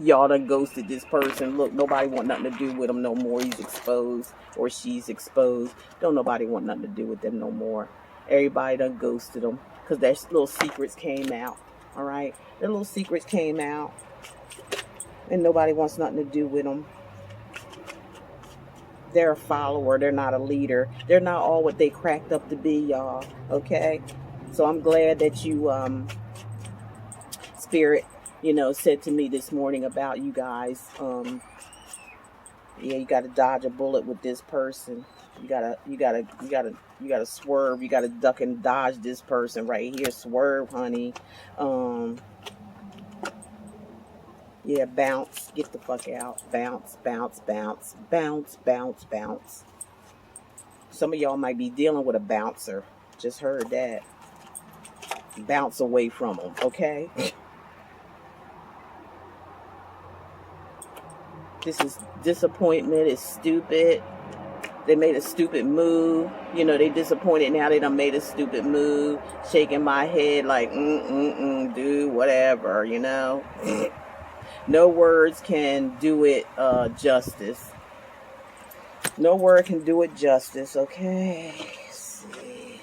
y'all done ghosted this person. Look, nobody want nothing to do with him no more. He's exposed, or she's exposed. Don't nobody want nothing to do with them no more. Everybody done ghosted them because their little secrets came out. All right? Their little secrets came out. And nobody wants nothing to do with them. They're a follower. They're not a leader. They're not all what they cracked up to be, y'all. Okay? So I'm glad that you, Spirit, said to me this morning about you guys. You got to dodge a bullet with this person. You gotta swerve. You gotta duck and dodge this person right here. Swerve, honey. Yeah, bounce. Get the fuck out. Bounce, bounce, bounce, bounce, bounce, bounce. Some of y'all might be dealing with a bouncer. Just heard that. Bounce away from them, okay? This is disappointment. It's stupid. They made a stupid move. They disappointed now. They done made a stupid move. Shaking my head like, dude, whatever, No words can do it justice. No word can do it justice, okay? Let's see.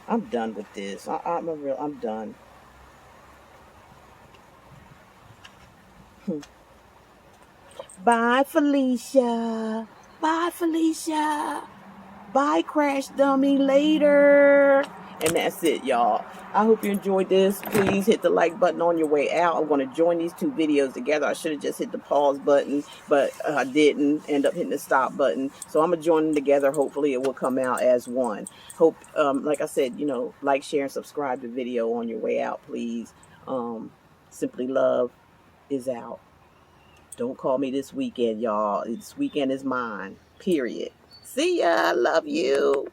I'm done with this. I'm done. Bye, Felicia. Bye, Felicia. Bye, crash dummy. Later. And that's it, y'all. I hope you enjoyed this. Please hit the like button on your way out. I'm going to join these two videos together. I should have just hit the pause button, but I didn't end up hitting the stop button. So I'm going to join them together. Hopefully it will come out as one. Hope, like I said, like, share, and subscribe to the video on your way out, please. Simply Love is out. Don't call me this weekend, y'all. This weekend is mine. Period. See ya. Love you.